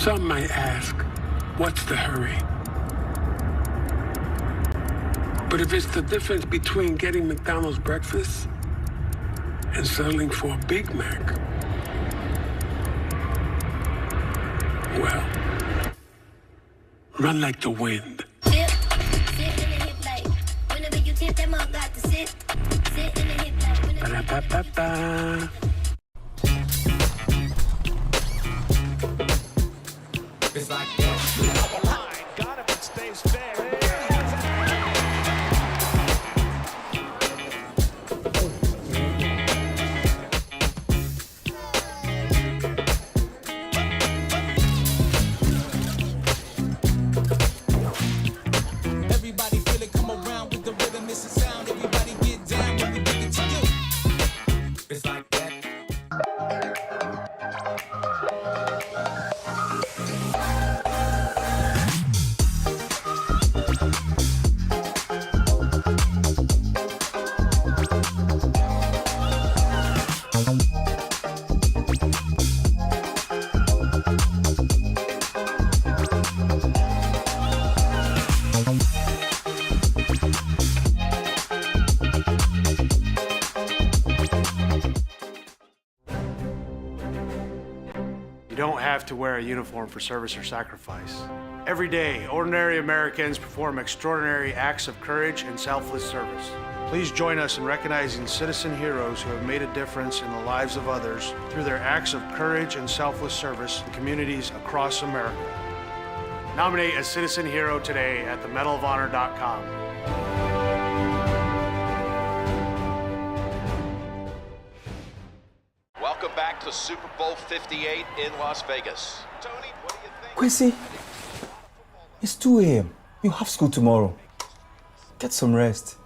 Some might ask, what's the hurry? But if it's the difference between getting McDonald's breakfast and settling for a Big Mac, well, run like the wind. Sit in the hip like, whenever you tip them up, got to sit in the hip like, whenever you Ba-da-ba-ba-ba. It's like that. Got him and stays fair. Everybody feel it, come around with the rhythm, it's a sound. Everybody get down when we bring it to you. It's like that. You don't have to wear a uniform for service or sacrifice. Every day, ordinary Americans perform extraordinary acts of courage and selfless service. Please join us in recognizing citizen heroes who have made a difference in the lives of others through their acts of courage and selfless service in communities across America. Nominate a citizen hero today at themedalofhonor.com. Welcome back to Super Bowl 58 in Las Vegas. Tony, what do you think? Quincy, it's 2 a.m. You have school tomorrow. Get some rest.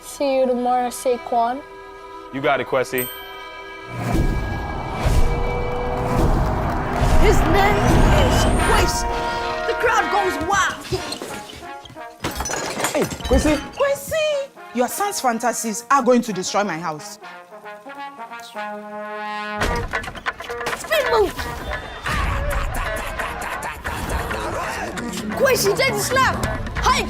See you tomorrow, Saquon. You got it, Quessy. His name is Quincy. The crowd goes wild. Hey, Quincy. Quincy! Your son's fantasies are going to destroy my house. Spin move! Quincy, take the snap! Hike!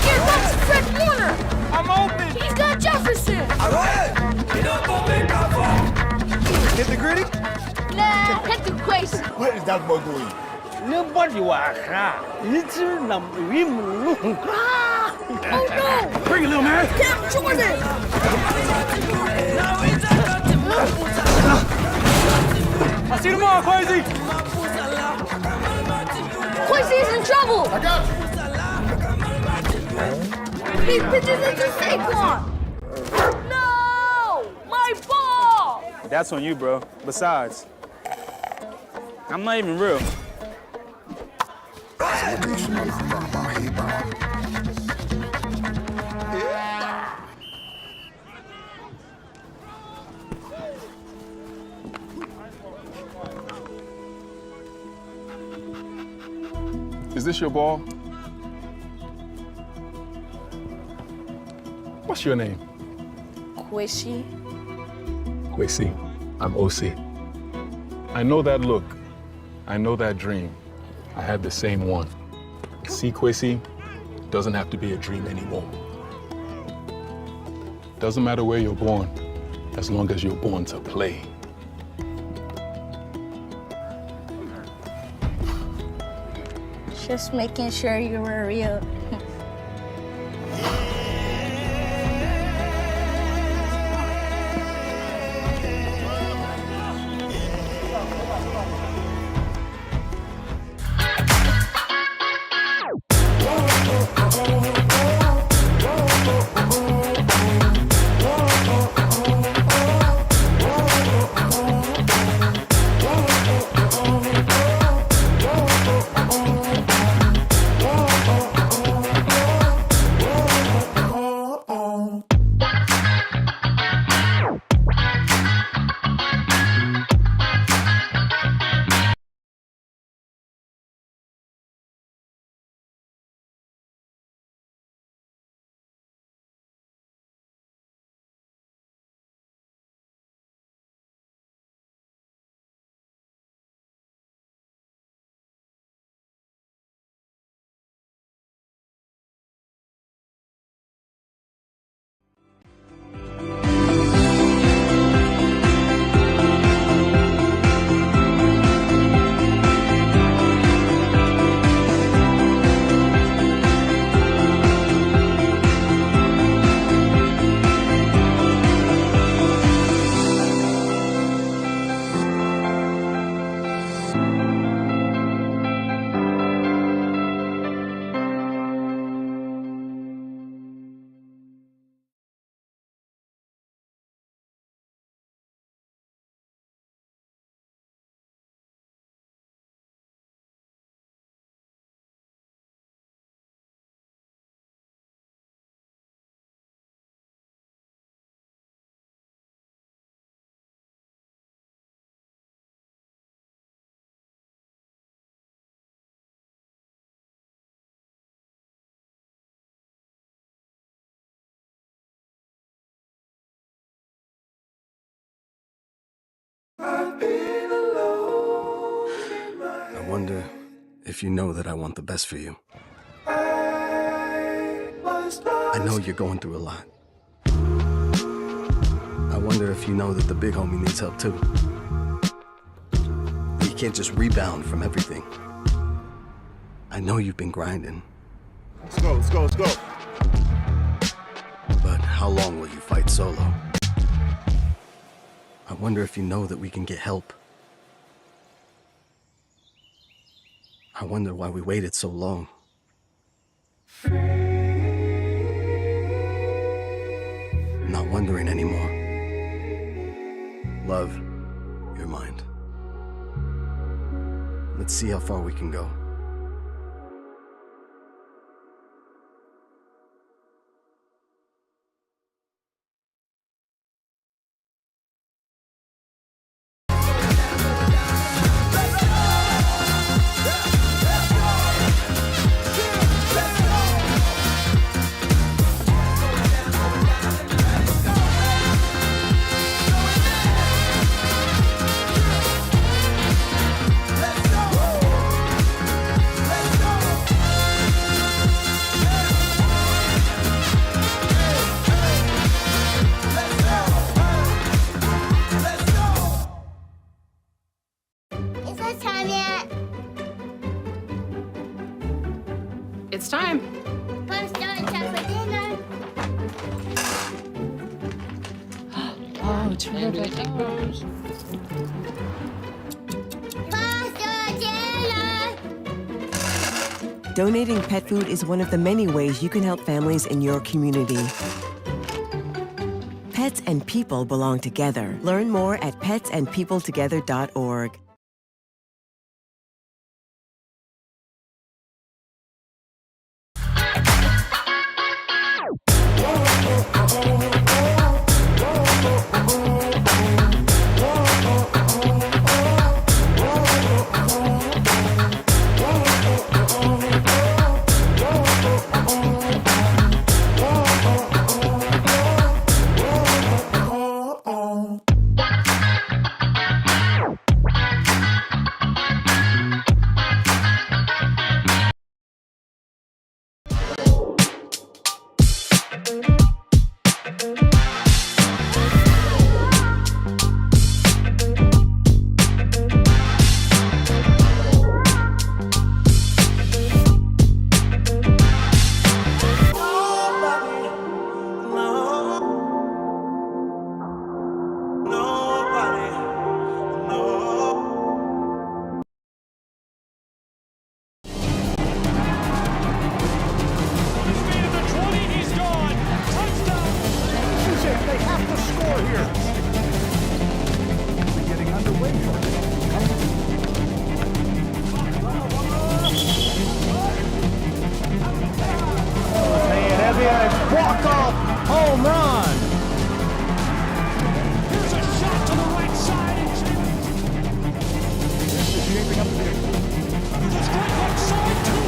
Here comes Fred Warner! I'm open. He's got Jefferson! Hit the gritty? Nah, hit the Quincy. Where is that boy going? Nobody was little number. Oh no! Bring it, little man. Cam Jordan! I'll see you tomorrow, Quincy. Quincy's in trouble! I got you. He pitches it to Saquon! No! My ball! That's on you, bro. Besides, I'm not even real. Is this your ball? What's your name? Quincy. Quincy. I'm OC. I know that look. I know that dream. I had the same one. See, Quincy, doesn't have to be a dream anymore. Doesn't matter where you're born, as long as you're born to play. Just making sure you were real. I wonder if you know that I want the best for you. I know you're going through a lot. I wonder if you know that the big homie needs help too. You can't just rebound from everything. I know you've been grinding. Let's go, let's go, let's go. But how long will you fight solo? I wonder if you know that we can get help. I wonder why we waited so long. I'm not wondering anymore. Love, your mind. Let's see how far we can go. It's time. Oh, terrific. Donating pet food is one of the many ways you can help families in your community. Pets and people belong together. Learn more at petsandpeopletogether.org. Walk-off home run. Here's a shot to the right side. This is shaping up to be a strike right side too.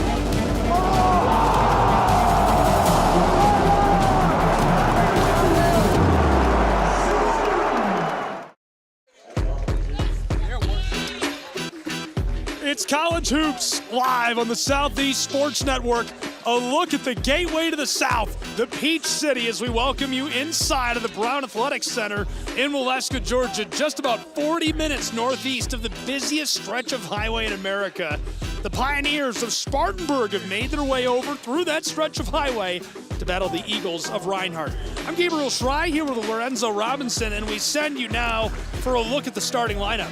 It's College Hoops live on the Southeast Sports Network. A look at the gateway to the South, the Peach City, as we welcome you inside of the Brown Athletics Center in Waleska, Georgia, just about 40 minutes northeast of the busiest stretch of highway in America. The Pioneers of Spartanburg have made their way over through that stretch of highway to battle the Eagles of Reinhardt. I'm Gabriel Schrei here with Lorenzo Robinson, and we send you now for a look at the starting lineup.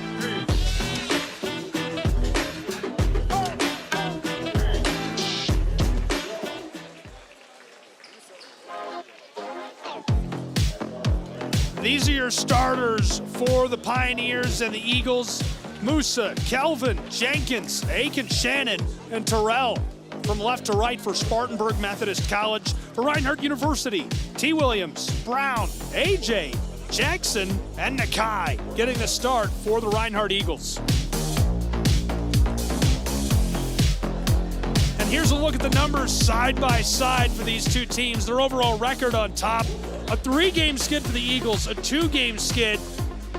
These are your starters for the Pioneers and the Eagles. Musa, Kelvin, Jenkins, Aiken, Shannon, and Terrell. From left to right for Spartanburg Methodist College. For Reinhardt University, T. Williams, Brown, AJ, Jackson, and Nakai getting the start for the Reinhardt Eagles. And here's a look at the numbers side by side for these two teams. Their overall record on top. A 3-game skid for the Eagles, a 2-game skid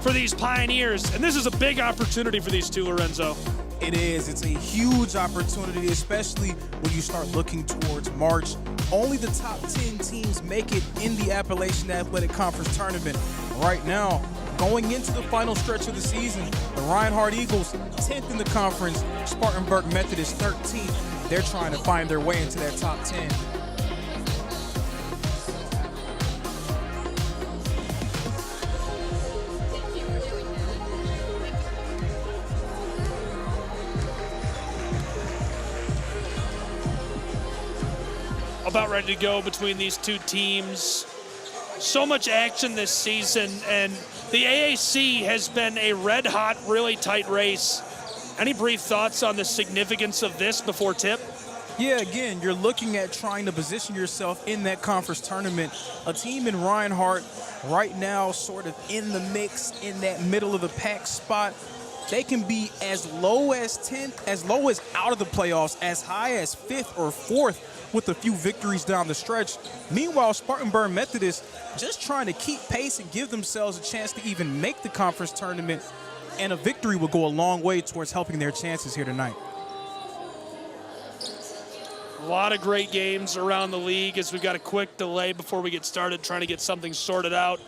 for these Pioneers, and this is a big opportunity for these two, Lorenzo. It is. It's a huge opportunity, especially when you start looking towards March. Only the top 10 teams make it in the Appalachian Athletic Conference Tournament. Right now, going into the final stretch of the season, the Reinhardt Eagles, 10th in the conference, Spartanburg Methodist, 13th. They're trying to find their way into that top 10. About ready to go between these two teams. So much action this season, and the AAC has been a red-hot, really tight race. Any brief thoughts on the significance of this before tip? Yeah, again, you're looking at trying to position yourself in that conference tournament. A team in Reinhardt right now sort of in the mix, in that middle of the pack spot. They can be as low as 10th, as low as out of the playoffs, as high as 5th or 4th with a few victories down the stretch. Meanwhile, Spartanburg Methodist just trying to keep pace and give themselves a chance to even make the conference tournament, and a victory will go a long way towards helping their chances here tonight. A lot of great games around the league as we've got a quick delay before we get started, trying to get something sorted out.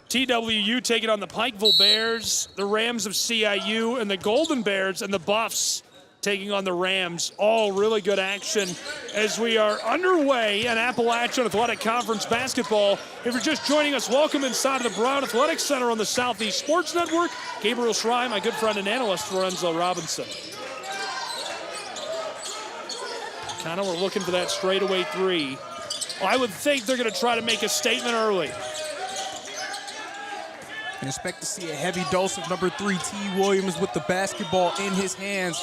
TWU taking on the Pikeville Bears, the Rams of CIU, and the Golden Bears and the Buffs taking on the Rams. All really good action as we are underway in Appalachian Athletic Conference basketball. If you're just joining us, welcome inside of the Brown Athletic Center on the Southeast Sports Network. Gabriel Schrei, my good friend and analyst, Lorenzo Robinson. Kind of we're looking for that straightaway three. Well, I would think they're going to try to make a statement early. And expect to see a heavy dose of number 3, T. Williams, with the basketball in his hands.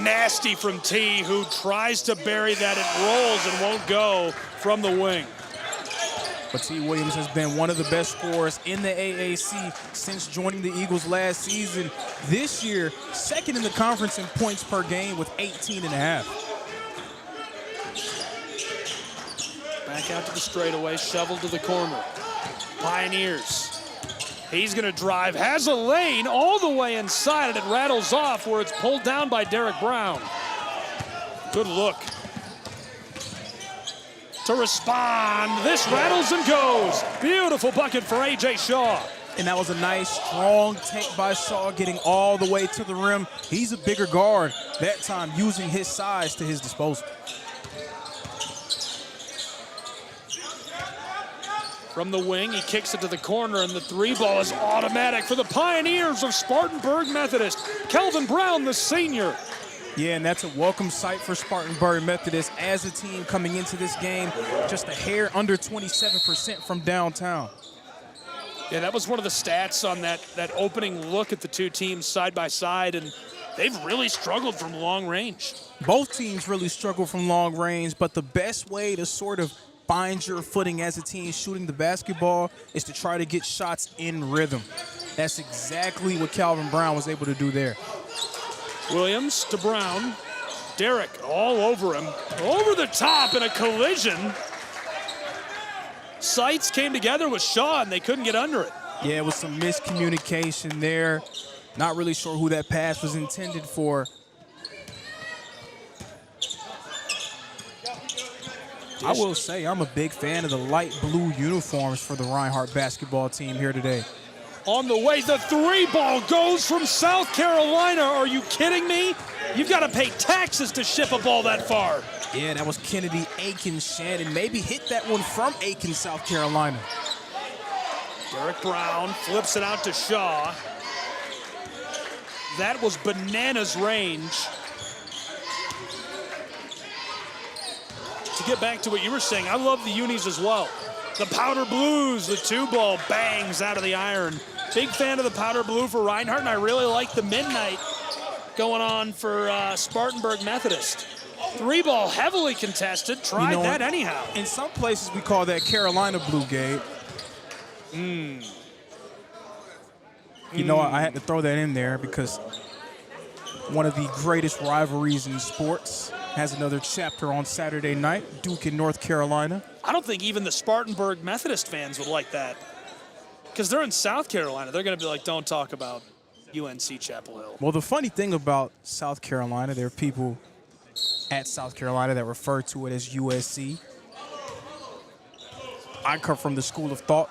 Nasty from T, who tries to bury that. It rolls and won't go from the wing. But T. Williams has been one of the best scorers in the AAC since joining the Eagles last season. This year, second in the conference in points per game with 18.5. Back out to the straightaway, shovel to the corner. Pioneers. He's going to drive, has a lane all the way inside, and it rattles off where it's pulled down by Derek Brown. Good look. To respond, this rattles and goes. Beautiful bucket for A.J. Shaw. And that was a nice, strong take by Shaw, getting all the way to the rim. He's a bigger guard, that time using his size to his disposal. From the wing, he kicks it to the corner, and the three ball is automatic for the Pioneers of Spartanburg Methodist. Kelvin Brown, the senior. Yeah, and that's a welcome sight for Spartanburg Methodist as a team coming into this game, just a hair under 27% from downtown. Yeah, that was one of the stats on that opening look at the two teams side by side, and they've really struggled from long range. Both teams really struggle from long range, but the best way to sort of find your footing as a team shooting the basketball is to try to get shots in rhythm. That's exactly what Calvin Brown was able to do there. Williams to Brown. Derek all over him. Over the top in a collision. Sights came together with Shaw, and they couldn't get under it. Yeah, it was some miscommunication there. Not really sure who that pass was intended for. I will say I'm a big fan of the light blue uniforms for the Reinhardt basketball team here today. On the way, the three ball goes from South Carolina. Are you kidding me? You've got to pay taxes to ship a ball that far. Yeah, that was Kennedy Aiken Shannon. Maybe hit that one from Aiken, South Carolina. Derek Brown flips it out to Shaw. That was bananas range. To get back to what you were saying, I love the unis as well. The powder blues, the two ball bangs out of the iron. Big fan of the powder blue for Reinhardt, and I really like the midnight going on for Spartanburg Methodist. Three ball heavily contested, tried that anyhow. In some places we call that Carolina blue, Gabe. You know, I had to throw that in there because one of the greatest rivalries in sports has another chapter on Saturday night, Duke in North Carolina. I don't think even the Spartanburg Methodist fans would like that. Because they're in South Carolina. They're going to be like, don't talk about UNC Chapel Hill. Well, the funny thing about South Carolina, there are people at South Carolina that refer to it as USC. I come from the school of thought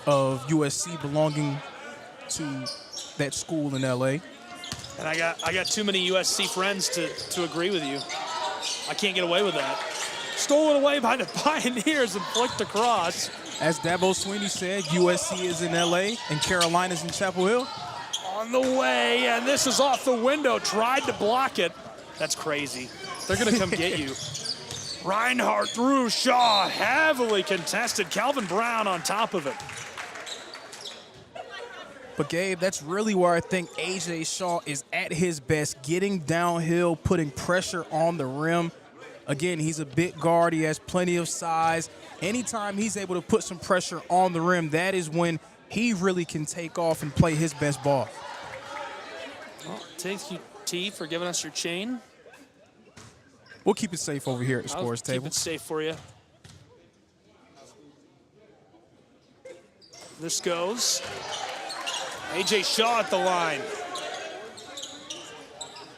of USC belonging to that school in LA. And I got too many USC friends to agree with you. I can't get away with that. Stolen away by the Pioneers and flicked across. As Dabo Swinney said, USC is in LA and Carolina's in Chapel Hill. On the way, and this is off the window. Tried to block it. That's crazy. They're going to come get you. Reinhardt through Shaw, heavily contested. Calvin Brown on top of it. But Gabe, that's really where I think A.J. Shaw is at his best, getting downhill, putting pressure on the rim. Again, he's a big guard. He has plenty of size. Anytime he's able to put some pressure on the rim, that is when he really can take off and play his best ball. Well, thank you, T, for giving us your chain. We'll keep it safe over here at the scores table. Keep it safe for you. This goes. A.J. Shaw at the line.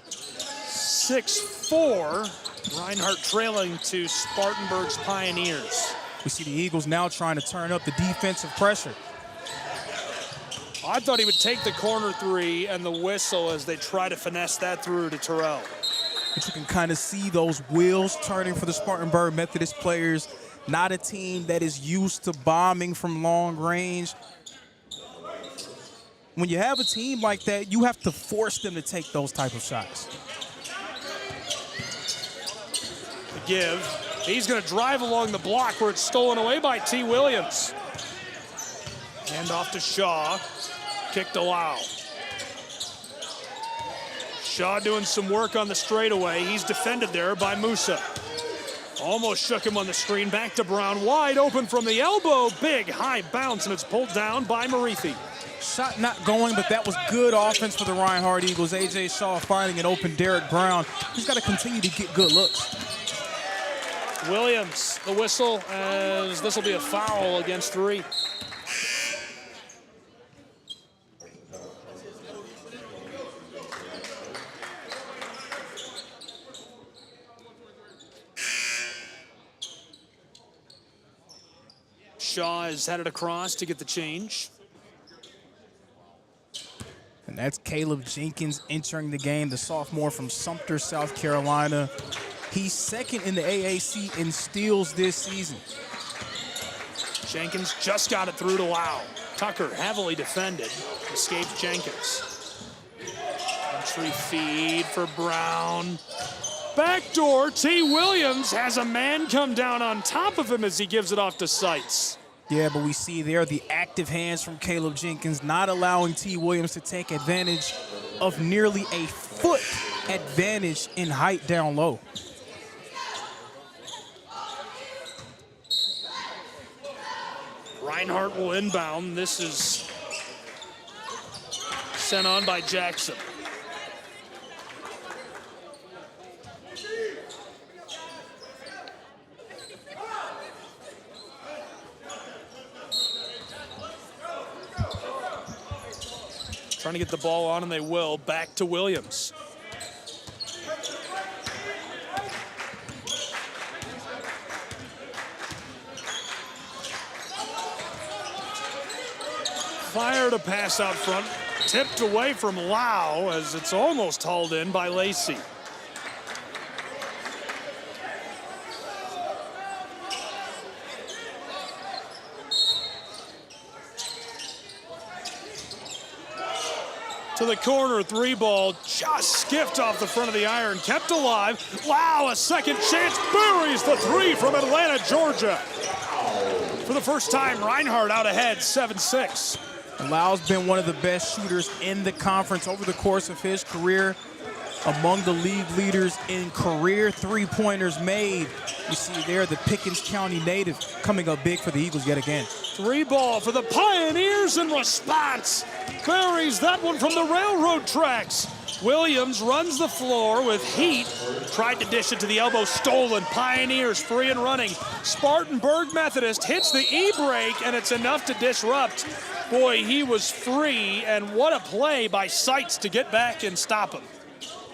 6'4". Reinhardt trailing to Spartanburg's Pioneers. We see the Eagles now trying to turn up the defensive pressure. I thought he would take the corner three and the whistle as they try to finesse that through to Terrell. But you can kind of see those wheels turning for the Spartanburg Methodist players. Not a team that is used to bombing from long range. When you have a team like that, you have to force them to take those type of shots. The give. He's going to drive along the block where it's stolen away by T. Williams. Hand off to Shaw. Kick to Lau. Shaw doing some work on the straightaway. He's defended there by Musa. Almost shook him on the screen. Back to Brown. Wide open from the elbow. Big high bounce, and it's pulled down by Marifi. Shot not going, but that was good offense for the Reinhardt Eagles. A.J. Shaw finding an open Derek Brown. He's got to continue to get good looks. Williams, the whistle, as this will be a foul against 3. Shaw is headed across to get the change. And that's Caleb Jenkins entering the game, the sophomore from Sumter, South Carolina. He's second in the AAC in steals this season. Jenkins just got it through to Lau. Tucker heavily defended, escapes Jenkins. Entry feed for Brown. Backdoor, T. Williams has a man come down on top of him as he gives it off to Seitz. Yeah, but we see there the active hands from Caleb Jenkins, not allowing T. Williams to take advantage of nearly a foot advantage in height down low. Reinhardt will inbound. This is sent on by Jackson. Trying to get the ball on, and they will. Back to Williams. Fired a pass out front, tipped away from Lau as it's almost hauled in by Lacey. To the corner, 3 ball, just skipped off the front of the iron, kept alive. Lau, a second chance, buries the 3 from Atlanta, Georgia. For the first time, Reinhardt out ahead, 7-6. Lau's been one of the best shooters in the conference over the course of his career. Among the league leaders in career three-pointers made. You see there the Pickens County native coming up big for the Eagles yet again. 3 ball for the Pioneers in response. Buries that one from the railroad tracks. Williams runs the floor with heat. Tried to dish it to the elbow, stolen. Pioneers free and running. Spartanburg Methodist hits the E-break, and it's enough to disrupt. Boy, he was free, and what a play by Seitz to get back and stop him.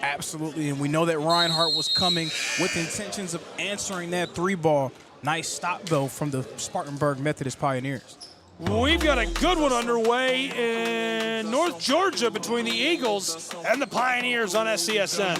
Absolutely, and we know that Reinhardt was coming with intentions of answering that 3-ball. Nice stop, though, from the Spartanburg Methodist Pioneers. We've got a good one underway in North Georgia between the Eagles and the Pioneers on SCSN.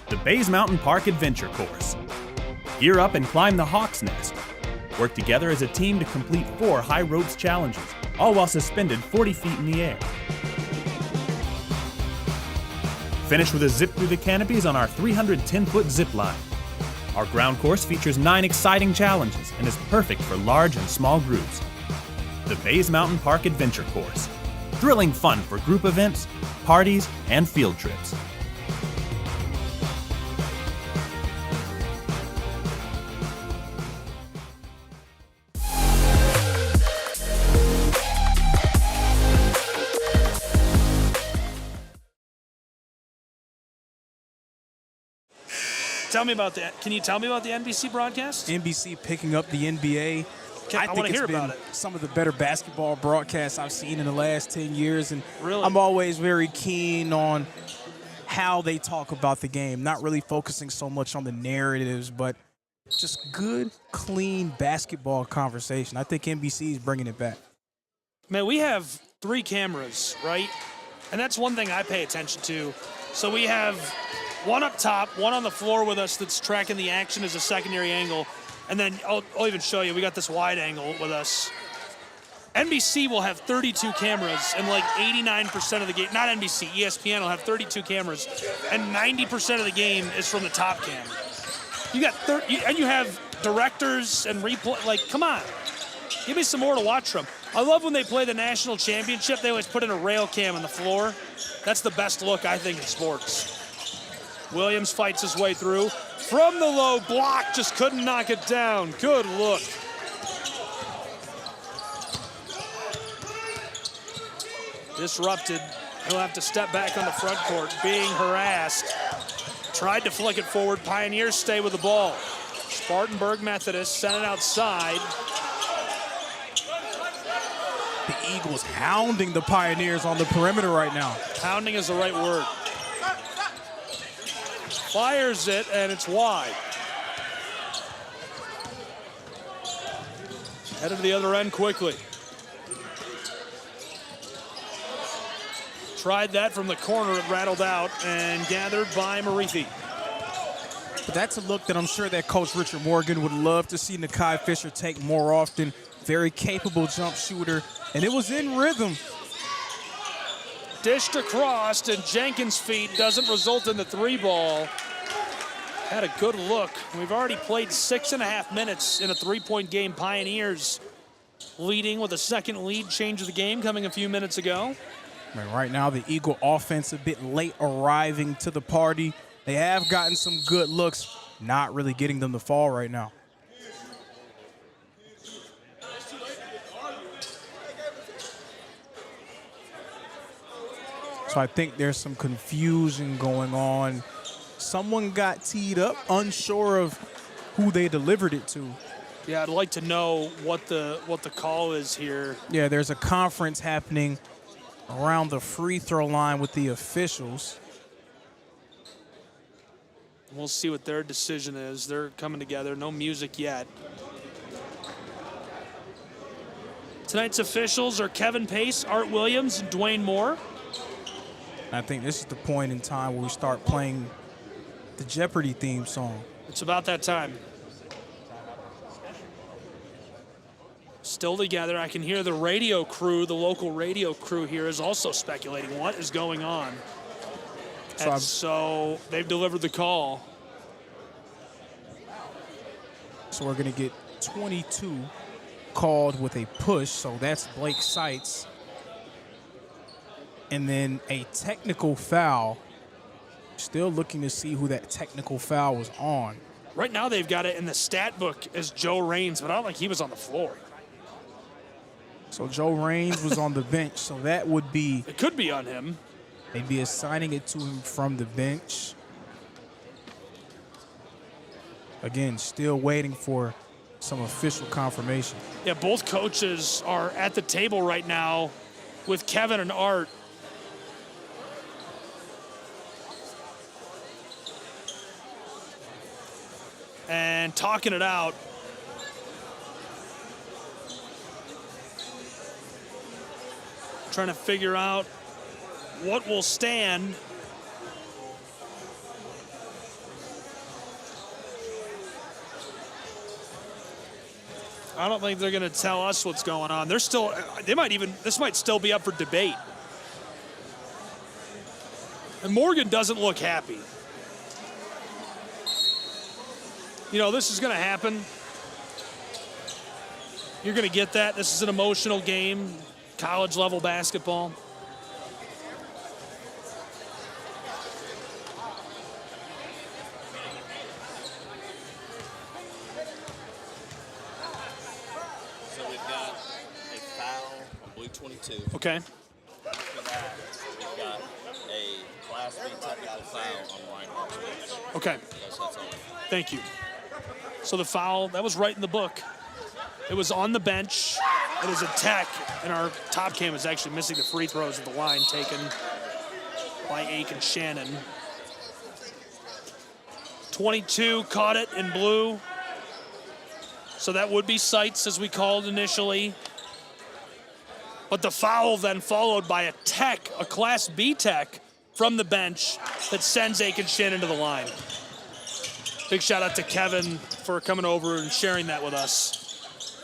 The Bays Mountain Park Adventure Course. Gear up and climb the Hawk's Nest. Work together as a team to complete 4 high ropes challenges, all while suspended 40 feet in the air. Finish with a zip through the canopies on our 310-foot zip line. Our ground course features 9 exciting challenges and is perfect for large and small groups. The Bays Mountain Park Adventure Course. Thrilling fun for group events, parties, and field trips. Tell me about that. Can you tell me about the NBC broadcast? NBC picking up the NBA. I want to hear about it. Some of the better basketball broadcasts I've seen in the last 10 years. And really? I'm always very keen on how they talk about the game, not really focusing so much on the narratives, but just good, clean basketball conversation. I think NBC is bringing it back. Man, we have 3 cameras, right? And that's one thing I pay attention to. So we have one up top, one on the floor with us that's tracking the action as a secondary angle. And then I'll even show you, we got this wide angle with us. NBC will have 32 cameras and like 89% of the game, not NBC, ESPN will have 32 cameras and 90% of the game is from the top cam. You got and you have directors and replay, like, come on. Give me some more to watch from. I love when they play the national championship, they always put in a rail cam on the floor. That's the best look, I think, in sports. Williams fights his way through. From the low block, just couldn't knock it down. Good look. Disrupted. He'll have to step back on the front court, being harassed. Tried to flick it forward. Pioneers stay with the ball. Spartanburg Methodist sent it outside. The Eagles hounding the Pioneers on the perimeter right now. Hounding is the right word. Fires it, and it's wide. Headed to the other end quickly. Tried that from the corner, it rattled out and gathered by Marithi. But that's a look that I'm sure that Coach Richard Morgan would love to see Nakai Fisher take more often. Very capable jump shooter, and it was in rhythm. Dished across, and Jenkins' feet doesn't result in the 3-ball. Had a good look. We've already played 6.5 minutes in a 3-point game. Pioneers leading with a second lead change of the game coming a few minutes ago. Right now, the Eagle offense a bit late arriving to the party. They have gotten some good looks, not really getting them to fall right now. So I think there's some confusion going on. Someone got teed up, unsure of who they delivered it to. Yeah, I'd like to know what the call is here. Yeah, there's a conference happening around the free throw line with the officials. We'll see what their decision is. They're coming together. No music yet. Tonight's officials are Kevin Pace, Art Williams, and Dwayne Moore. I think this is the point in time where we start playing the Jeopardy theme song. It's about that time. Still together. I can hear the radio crew, the local radio crew here is also speculating what is going on. So they've delivered the call. So we're going to get 22 called with a push. So that's Blake Seitz. And then a technical foul. Still looking to see who that technical foul was on. Right now they've got it in the stat book as Joe Raines, but I don't think he was on the floor. So Joe Raines was on the bench, so that would be... It could be on him. They'd be assigning it to him from the bench. Again, still waiting for some official confirmation. Yeah, both coaches are at the table right now with Kevin and Art. And talking it out. Trying to figure out what will stand. I don't think they're going to tell us what's going on. They're still, this might still be up for debate. And Morgan doesn't look happy. You know, this is going to happen. You're going to get that. This is an emotional game, college level basketball. So we've got a foul on blue 22. Okay. After that, we've got a Class B technical foul on Reinhardt's bench. Okay. That's all. Thank you. So the foul, that was right in the book. It was on the bench. It is a tech, and our top cam is actually missing the free throws at the line taken by Aiken Shannon. 22 caught it in blue. So that would be Seitz, as we called initially. But the foul then followed by a tech, a Class B tech from the bench that sends Aiken Shannon to the line. Big shout out to Kevin for coming over and sharing that with us.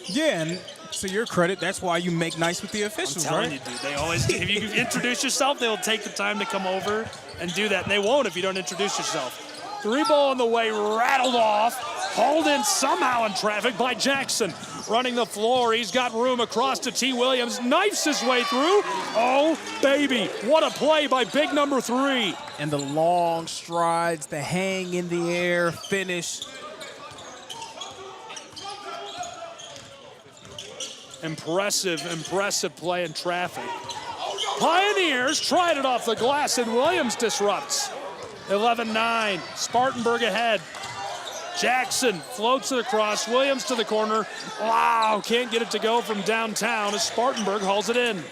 Yeah, and to your credit, that's why you make nice with the officials, I'm telling right? you, dude. They always, if you introduce yourself, they will take the time to come over and do that. And they won't if you don't introduce yourself. 3 ball on the way, rattled off, hauled in somehow in traffic by Jackson. Running the floor, he's got room across to T. Williams, knifes his way through. Oh, baby, what a play by big number 3. And the long strides, the hang in the air, finish. Impressive play in traffic. Pioneers tried it off the glass, and Williams disrupts. 11-9, Spartanburg ahead. Jackson floats it across, Williams to the corner. Wow, can't get it to go from downtown as Spartanburg hauls it in.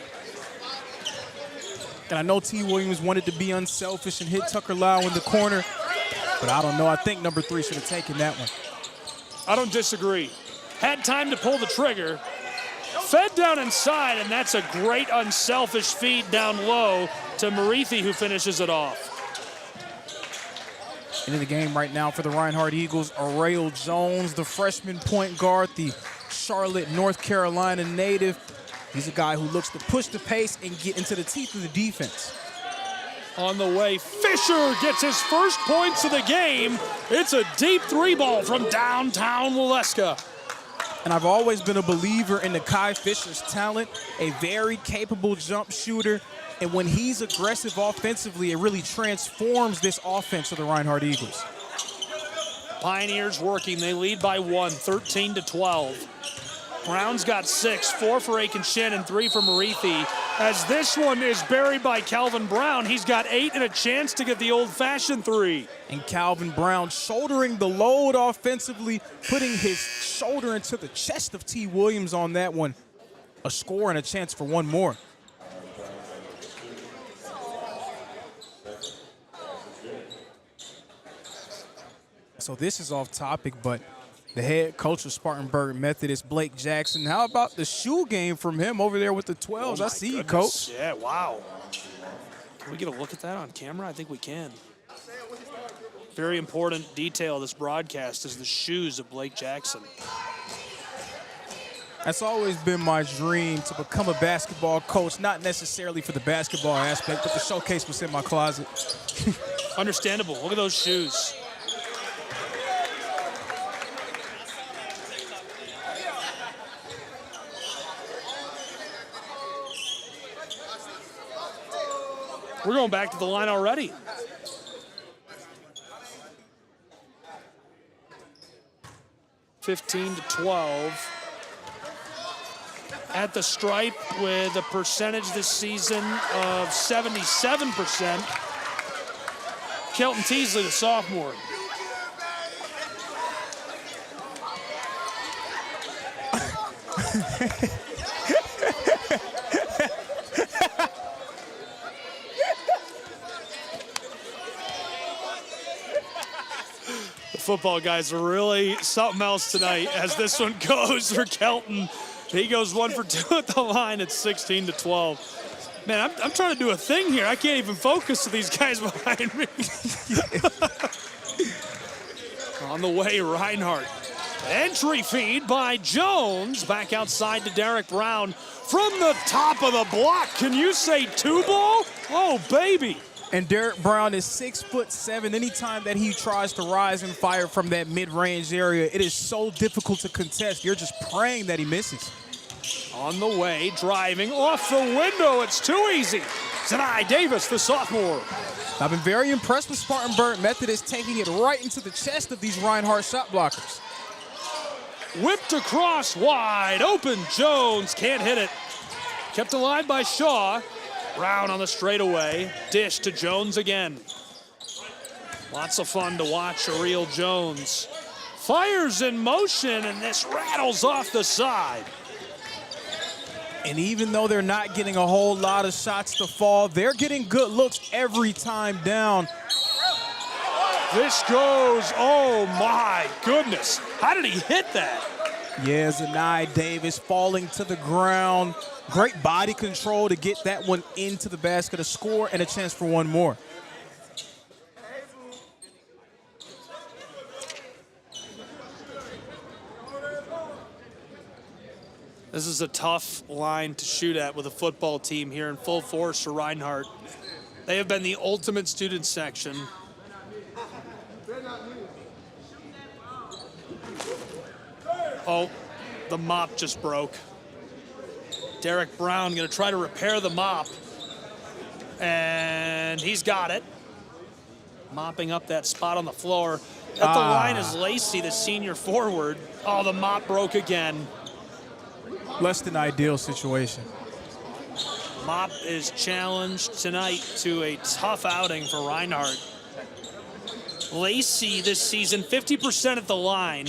And I know T. Williams wanted to be unselfish and hit Tucker Lau in the corner, but I don't know. I think number 3 should have taken that one. I don't disagree. Had time to pull the trigger. Fed down inside, and that's a great unselfish feed down low to Marithi, who finishes it off. Into the game right now for the Reinhardt Eagles, Arail Jones, the freshman point guard, the Charlotte, North Carolina native. He's a guy who looks to push the pace and get into the teeth of the defense. On the way, Fisher gets his first points of the game. It's a deep 3 ball from downtown Waleska. And I've always been a believer in the Kai Fisher's talent, a very capable jump shooter. And when he's aggressive offensively, it really transforms this offense of the Reinhardt Eagles. Pioneers working, they lead by 1, 13-12. Brown's got 6, 4 for Aiken Shannon, 3 for Marithi. As this one is buried by Calvin Brown, he's got 8 and a chance to get the old-fashioned 3. And Calvin Brown shouldering the load offensively, putting his shoulder into the chest of T. Williams on that one. A score and a chance for one more. So this is off topic, but the head coach of Spartanburg Methodist, Blake Jackson, how about the shoe game from him over there with the 12s? I see you, coach. Yeah, wow. Can we get a look at that on camera? I think we can. Very important detail of this broadcast is the shoes of Blake Jackson. That's always been my dream, to become a basketball coach, not necessarily for the basketball aspect, but the showcase was in my closet. Understandable. Look at those shoes. We're going back to the line already. (15-12). at the stripe with a percentage this season of 77%. Kelton Teasley, the sophomore. The football guys are really something else tonight as this one goes for Kelton. He goes 1 for 2 at the line at 16-12. Man, I'm trying to do a thing here. I can't even focus with these guys behind me. On the way, Reinhardt. Entry feed by Jones. Back outside to Derek Brown. From the top of the block, can you say two ball? Oh, baby. And Derek Brown is 6'7". Anytime that he tries to rise and fire from that mid-range area, it is so difficult to contest. You're just praying that he misses. On the way, driving off the window. It's too easy. Zanai Davis, the sophomore. I've been very impressed with Spartanburg Methodist taking it right into the chest of these Reinhardt shot blockers. Whipped across, wide open. Jones can't hit it. Kept alive by Shaw. Brown on the straightaway. Dish to Jones again. Lots of fun to watch Ariel Jones. Fires in motion, and this rattles off the side. And even though they're not getting a whole lot of shots to fall, they're getting good looks every time down. This goes, oh my goodness. How did he hit that? Yeah, Zanai Davis falling to the ground. Great body control to get that one into the basket, a score and a chance for one more. This is a tough line to shoot at with a football team here in full force for Reinhardt. They have been the ultimate student section. Oh, the mop just broke. Derek Brown going to try to repair the mop. And he's got it. Mopping up that spot on the floor. At the line is Lacey, the senior forward. Oh, the mop broke again. Less than ideal situation. Mop is challenged tonight to a tough outing for Reinhardt. Lacey this season, 50% at the line.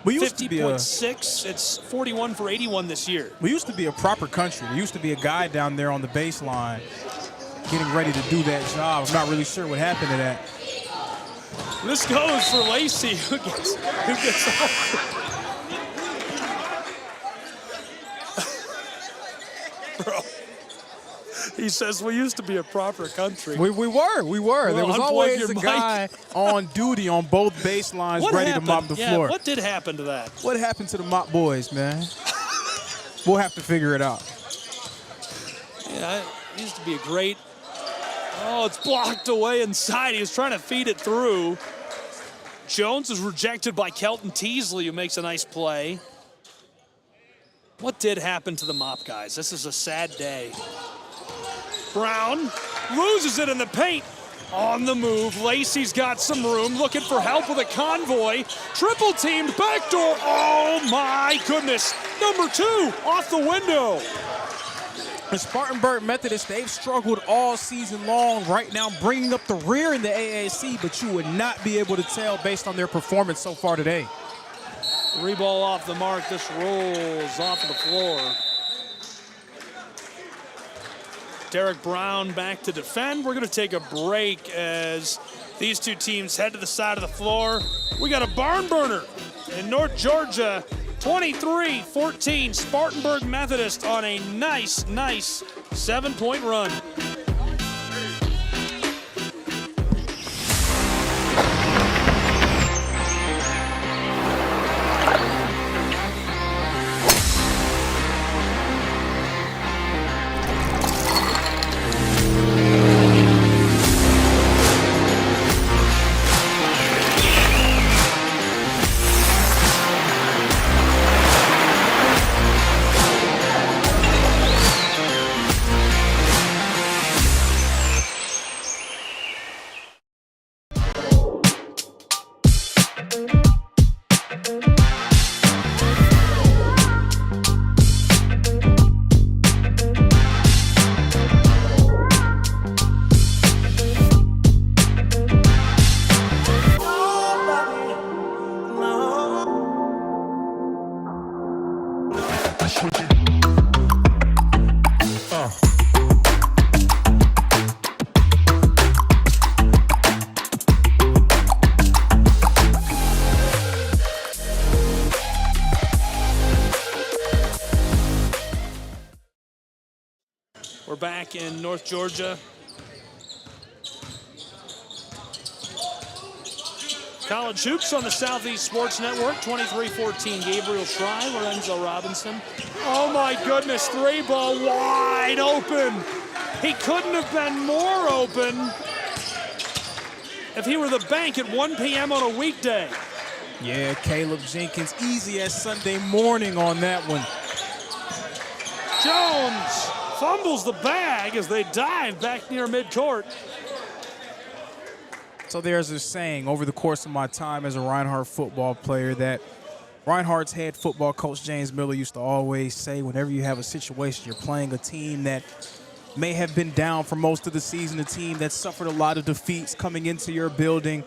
50.6, it's 41 for 81 this year. We used to be a proper country. There used to be a guy down there on the baseline getting ready to do that job. I'm not really sure what happened to that. This goes for Lacey, who gets off. Bro, he says we used to be a proper country. We were. Well, there was always a guy on duty on both baselines ready to mop the floor. What did happen to that? What happened to the mop boys, man? We'll have to figure it out. Yeah, it used to be a great... Oh, it's blocked away inside. He was trying to feed it through. Jones is rejected by Kelton Teasley, who makes a nice play. What did happen to the mop guys? This is a sad day. Brown loses it in the paint. On the move, Lacey's got some room, looking for help with a convoy. Triple teamed backdoor. Oh my goodness. Number 2 off the window. The Spartanburg Methodist, they've struggled all season long. Right now, bringing up the rear in the AAC, but you would not be able to tell based on their performance so far today. Reball off the mark. This rolls off of the floor. Derek Brown back to defend. We're going to take a break as these two teams head to the side of the floor. We got a barn burner in North Georgia. 23-14, Spartanburg Methodist on a nice 7-point run. We're back in North Georgia. College hoops on the Southeast Sports Network. 23-14, Gabriel Schrei, Lorenzo Robinson. Oh my goodness, three ball wide open. He couldn't have been more open if he were the bank at 1 p.m. on a weekday. Yeah, Caleb Jenkins, easy as Sunday morning on that one. Jones fumbles the bag as they dive back near midcourt. So there's a saying over the course of my time as a Reinhardt football player that Reinhardt's head football coach James Miller used to always say, whenever you have a situation, you're playing a team that may have been down for most of the season, a team that suffered a lot of defeats coming into your building,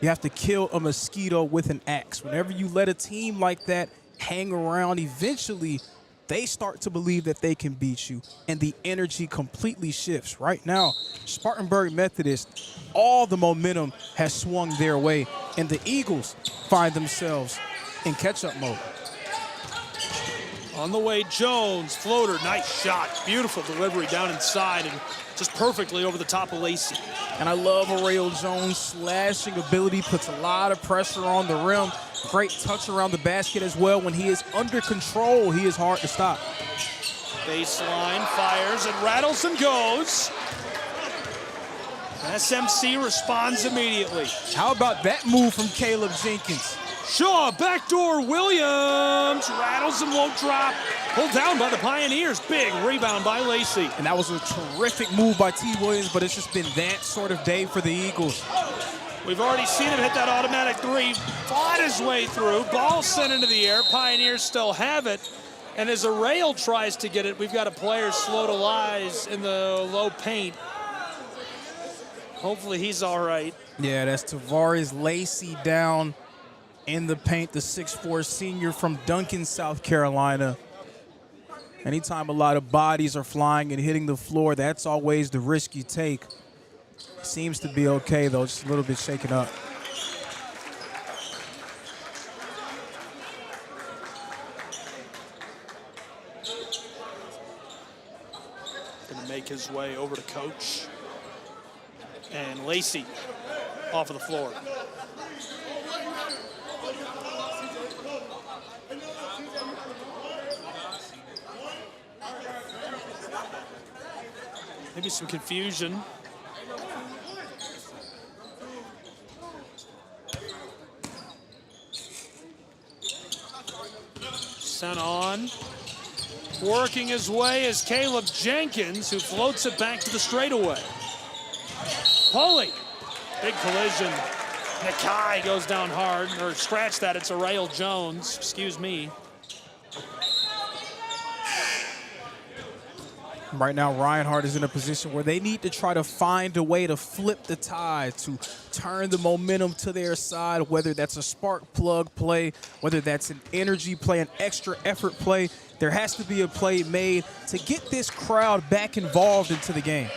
you have to kill a mosquito with an axe. Whenever you let a team like that hang around, eventually they start to believe that they can beat you, and the energy completely shifts. Right now, Spartanburg Methodist, all the momentum has swung their way, and the Eagles find themselves in catch-up mode. On the way, Jones, floater, nice shot, beautiful delivery down inside and just perfectly over the top of Lacey. And I love Aureo Jones' slashing ability, puts a lot of pressure on the rim. Great touch around the basket as well. When he is under control, he is hard to stop. Baseline, fires, and rattles and goes. SMC responds immediately. How about that move from Caleb Jenkins? Shaw, backdoor Williams, rattles and won't drop. Pulled down by the Pioneers. Big rebound by Lacey. And that was a terrific move by T. Williams, but it's just been that sort of day for the Eagles. We've already seen him hit that automatic three, fought his way through, ball sent into the air. Pioneers still have it. And as Aureo tries to get it, we've got a player slow to rise in the low paint. Hopefully he's all right. Yeah, that's Tavares Lacey down in the paint, the 6'4" senior from Duncan, South Carolina. Anytime a lot of bodies are flying and hitting the floor, that's always the risk you take. Seems to be okay, though, just a little bit shaken up. Gonna make his way over to coach. And Lacey off of the floor. Maybe some confusion. Sent on. Working his way is Caleb Jenkins, who floats it back to the straightaway. Pulley, big collision. Nakai goes down hard, or scratch that, it's Aureo Jones, excuse me. Right now, Reinhardt is in a position where they need to try to find a way to flip the tide, to turn the momentum to their side, whether that's a spark plug play, whether that's an energy play, an extra effort play. There has to be a play made to get this crowd back involved into the game.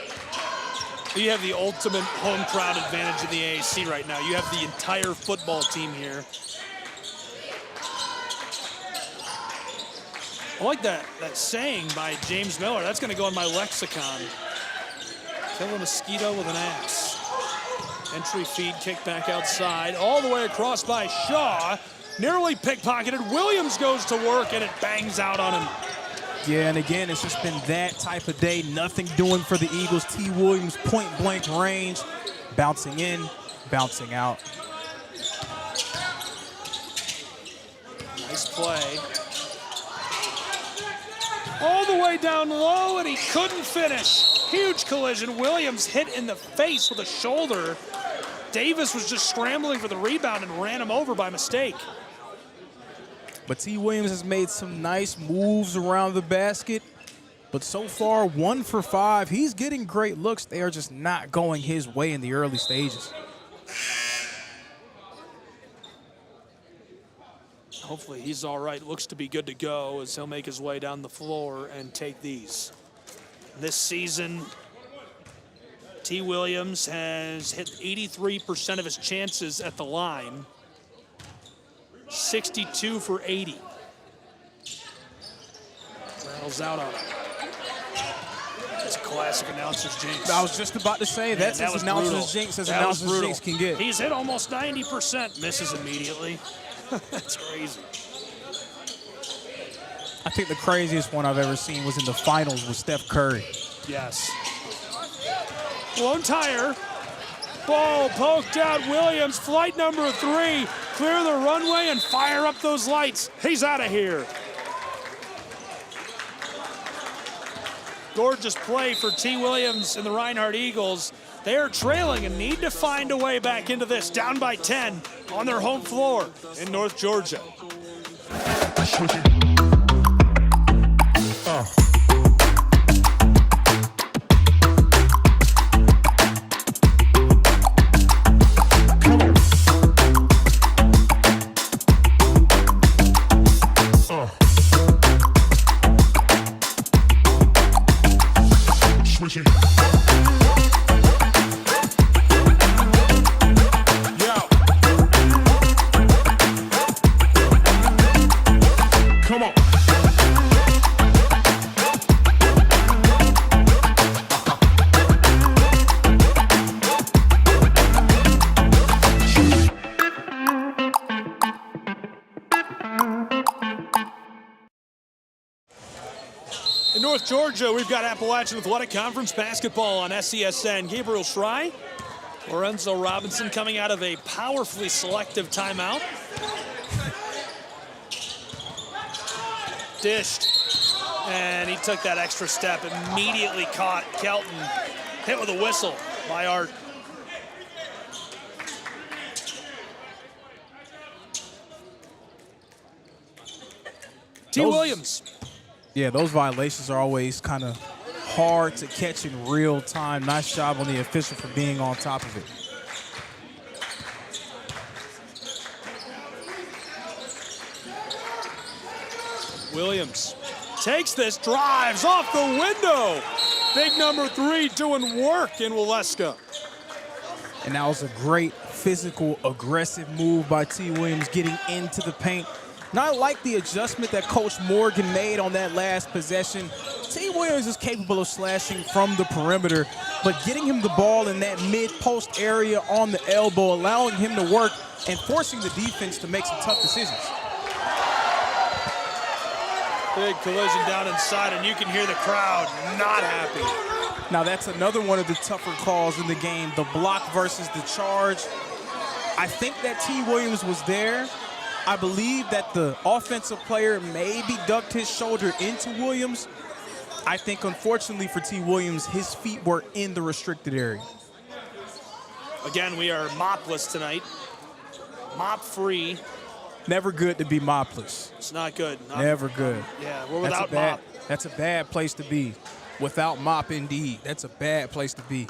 You have the ultimate home crowd advantage in the AAC right now. You have the entire football team here. I like that saying by James Miller. That's going to go in my lexicon. Kill a mosquito with an axe. Entry feed, kick back outside. All the way across by Shaw. Nearly pickpocketed. Williams goes to work, and it bangs out on him. Yeah, and again, it's just been that type of day. Nothing doing for the Eagles. T. Williams, point-blank range. Bouncing in, bouncing out. Nice play. All the way down low, and he couldn't finish. Huge collision. Williams hit in the face with a shoulder. Davis was just scrambling for the rebound and ran him over by mistake. But T. Williams has made some nice moves around the basket. But so far, 1 for 5. He's getting great looks. They are just not going his way in the early stages. hopefully he's all right. Looks to be good to go as he'll make his way down the floor and take these. This season, T. Williams has hit 83% of his chances at the line, 62 for 80. Rattles out on him. It's a classic announcer's jinx. I was just about to say, that's as announcer's jinx as announcer's jinx can get. He's hit almost 90%, misses immediately. That's crazy. I think the craziest one I've ever seen was in the finals with Steph Curry. Yes. Blown tire. Ball poked out. Williams, flight number 3. Clear the runway and fire up those lights. He's out of here. Gorgeous play for T. Williams and the Reinhardt Eagles. They are trailing and need to find a way back into this. Down by 10 on their home floor in North Georgia. In North Georgia, we've got Appalachian Athletic Conference basketball on SESN. Gabriel Schrei, Lorenzo Robinson coming out of a powerfully selective timeout. Dished, and he took that extra step, immediately caught Kelton, hit with a whistle by Art. T. Williams. Yeah, those violations are always kind of hard to catch in real time. Nice job on the official for being on top of it. Williams takes this, drives off the window. Big number 3 doing work in Waleska. And that was a great physical, aggressive move by T. Williams getting into the paint. Not like the adjustment that Coach Morgan made on that last possession. T. Williams is capable of slashing from the perimeter, but getting him the ball in that mid-post area on the elbow, allowing him to work and forcing the defense to make some tough decisions. Big collision down inside, and you can hear the crowd not happy. Now that's another one of the tougher calls in the game, the block versus the charge. I think that T. Williams was there. I believe that the offensive player maybe ducked his shoulder into Williams. I think, unfortunately for T. Williams, his feet were in the restricted area. Again, we are mopless tonight. Mop free. Never good to be mopless. It's not good. Never good. Yeah, we're without mop. That's a bad place to be. Without mop, indeed. That's a bad place to be.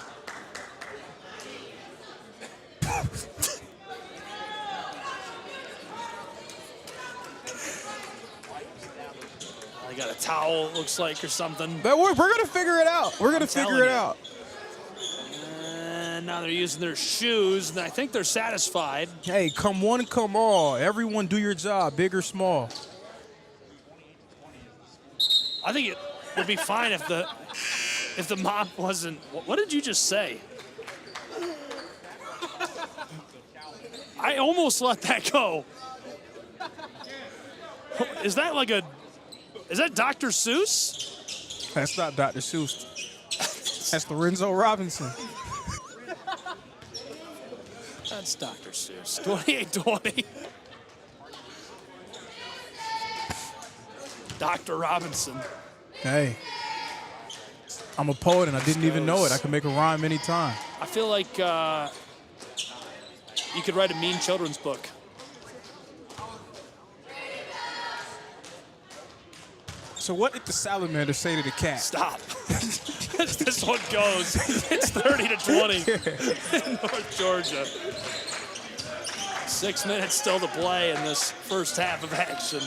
I got a towel, it looks like, or something. But we're going to figure it out. We're going to figure it out. And now they're using their shoes, and I think they're satisfied. Hey, come one, come all. Everyone do your job, big or small. I think it would be fine if the mop wasn't. What did you just say? I almost let that go. Is that like a? Is that Dr. Seuss? That's not Dr. Seuss. That's Lorenzo Robinson. That's Dr. Seuss. 28-20. Dr. Robinson. Hey, I'm a poet and I didn't even know it. I can make a rhyme anytime. I feel like you could write a mean children's book. So what did the salamander say to the cat? Stop. As this one goes, it's 30-20 in North Georgia. 6 minutes still to play in this first half of action.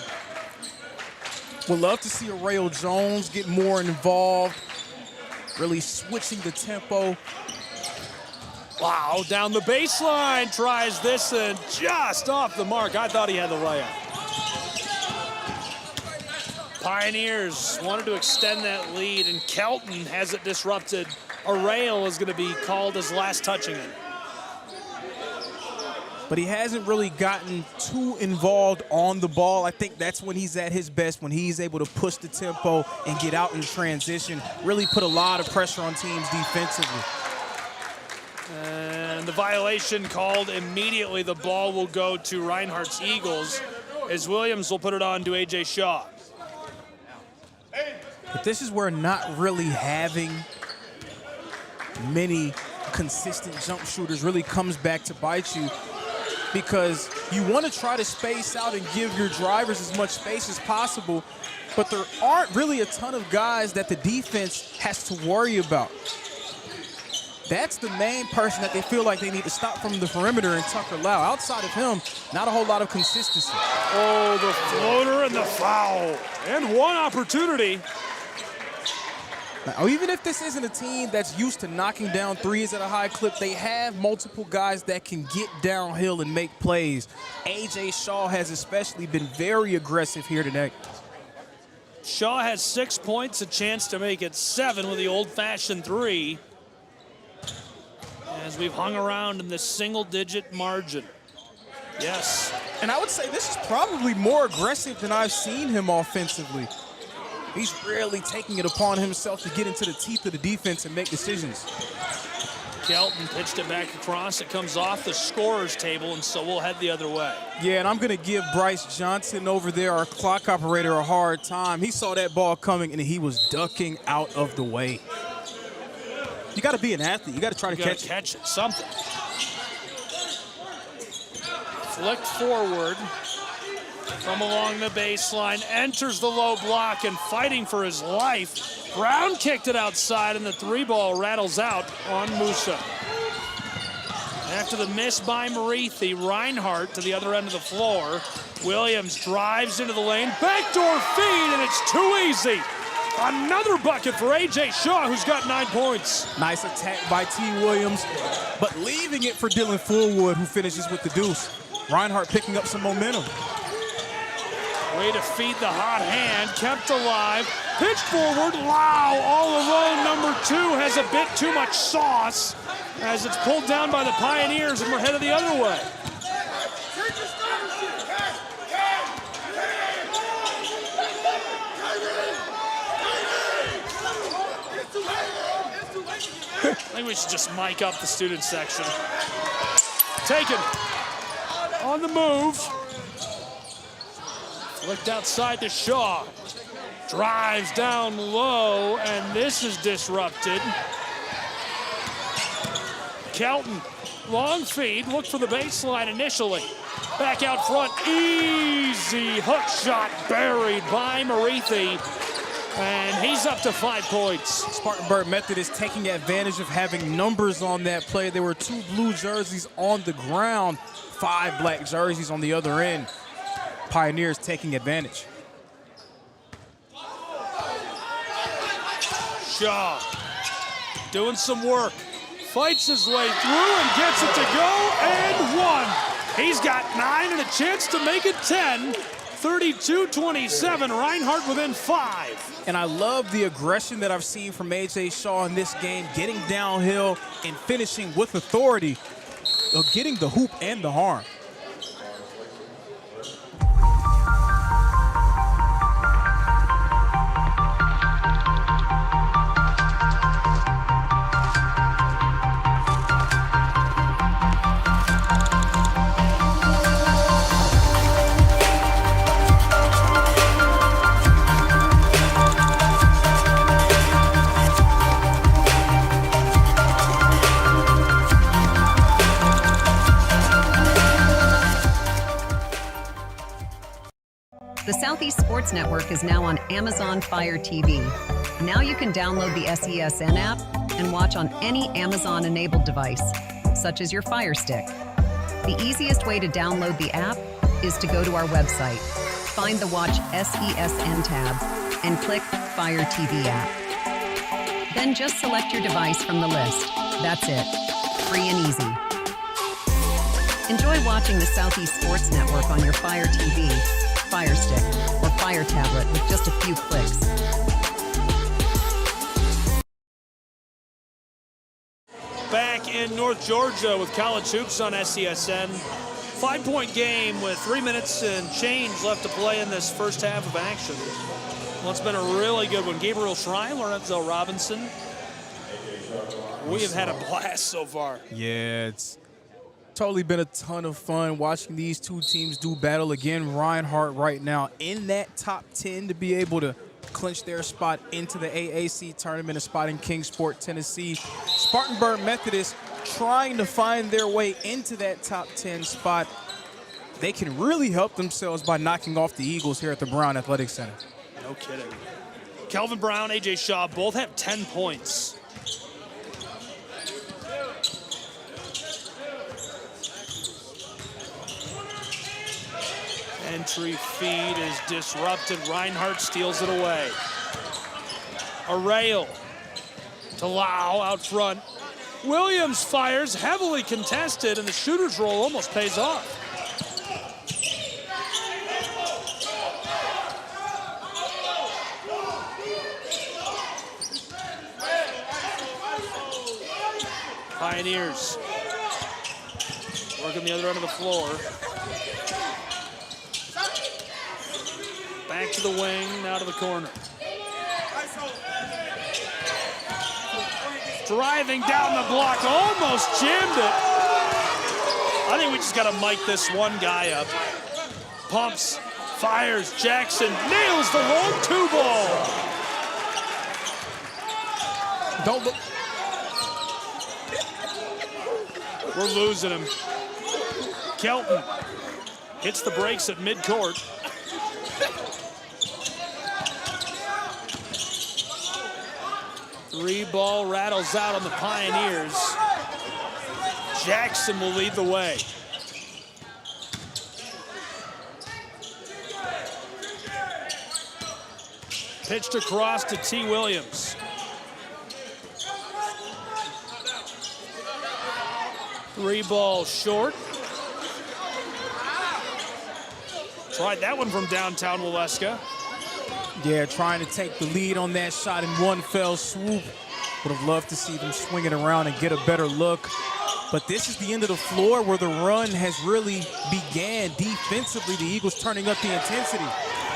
Would love to see Arreo Jones get more involved, really switching the tempo. Wow, down the baseline, tries this and just off the mark. I thought he had the layup. Pioneers wanted to extend that lead, and Kelton has it disrupted. Arreo is going to be called as last touching it. But he hasn't really gotten too involved on the ball. I think that's when he's at his best, when he's able to push the tempo and get out in transition, really put a lot of pressure on teams defensively. And the violation called immediately. The ball will go to Reinhardt's Eagles as Williams will put it on to A.J. Shaw. But this is where not really having many consistent jump shooters really comes back to bite you, because you want to try to space out and give your drivers as much space as possible, but there aren't really a ton of guys that the defense has to worry about. That's the main person that they feel like they need to stop from the perimeter, and Tucker Lau. Outside of him, not a whole lot of consistency. Oh, the floater and the foul. And one opportunity. Now, even if this isn't a team that's used to knocking down threes at a high clip, they have multiple guys that can get downhill and make plays. A.J. Shaw has especially been very aggressive here tonight. Shaw has 6 points, a chance to make it 7 with the old-fashioned three, as we've hung around in this single-digit margin. Yes. And I would say this is probably more aggressive than I've seen him offensively. He's really taking it upon himself to get into the teeth of the defense and make decisions. Kelton pitched it back across. It comes off the scorer's table, and so we'll head the other way. Yeah, and I'm going to give Bryce Johnson over there, our clock operator, a hard time. He saw that ball coming, and he was ducking out of the way. You got to be an athlete. You got to try to catch it. Something. Flicked forward from along the baseline, enters the low block, and fighting for his life. Brown kicked it outside, and the three ball rattles out on Musa. After the miss by Marithi, Reinhardt to the other end of the floor. Williams drives into the lane, backdoor feed, and it's too easy. Another bucket for A.J. Shaw, who's got 9 points. Nice attack by T. Williams, but leaving it for Dylan Fullwood, who finishes with the deuce. Reinhardt picking up some momentum. Way to feed the hot hand, kept alive, pitched forward, Lau all alone. Number 2 has a bit too much sauce as it's pulled down by the Pioneers, and we're headed the other way. I think we should just mic up the student section. Taken on the move. Flicked outside to Shaw. Drives down low, and this is disrupted. Kelton, long feed, looked for the baseline initially. Back out front, easy hook shot buried by Marithi. And he's up to 5 points. Spartanburg Methodist taking advantage of having numbers on that play. There were 2 blue jerseys on the ground, 5 black jerseys on the other end. Pioneers taking advantage. Shaw doing some work. Fights his way through and gets it to go, and 1. He's got 9 and a chance to make it 10. 32-27, Reinhardt within 5. And I love the aggression that I've seen from A.J. Shaw in this game, getting downhill and finishing with authority, getting the hoop and the harm. The Southeast Sports Network is now on Amazon Fire TV. Now you can download the SESN app and watch on any Amazon-enabled device, such as your Fire Stick. The easiest way to download the app is to go to our website, find the Watch SESN tab, and click Fire TV app. Then just select your device from the list. That's it. Free and easy. Enjoy watching the Southeast Sports Network on your Fire TV, Fire Stick, or Fire tablet with just a few clicks. Back in North Georgia with college hoops on SESN. 5-point game with 3 minutes and change left to play in this first half of action. Well, it's been a really good one. Gabriel Shrine, Lorenzo Robinson. We have had a blast so far. Yeah, it's totally been a ton of fun watching these two teams do battle again. Reinhardt right now in that top 10 to be able to clinch their spot into the AAC tournament, a spot in Kingsport, Tennessee. Spartanburg Methodist trying to find their way into that top 10 spot. They can really help themselves by knocking off the Eagles here at the Brown Athletic Center. No kidding. Kelvin Brown, AJ Shaw both have 10 points. Entry feed is disrupted. Reinhardt steals it away. Arrail to Lau out front. Williams fires, heavily contested, and the shooter's roll almost pays off. Pioneers working the other end of the floor. Back to the wing, now to the corner. Driving down the block, almost jammed it. I think we just got to mic this one guy up. Pumps, fires, Jackson nails the long two ball. Don't look. We're losing him. Kelton hits the brakes at midcourt. Three ball rattles out on the Pioneers. Jackson will lead the way. Pitched across to T. Williams. Three ball short. Tried that one from downtown Waleska. Yeah, trying to take the lead on that shot in one fell swoop. Would have loved to see them swing it around and get a better look. But this is the end of the floor where the run has really began defensively. The Eagles turning up the intensity.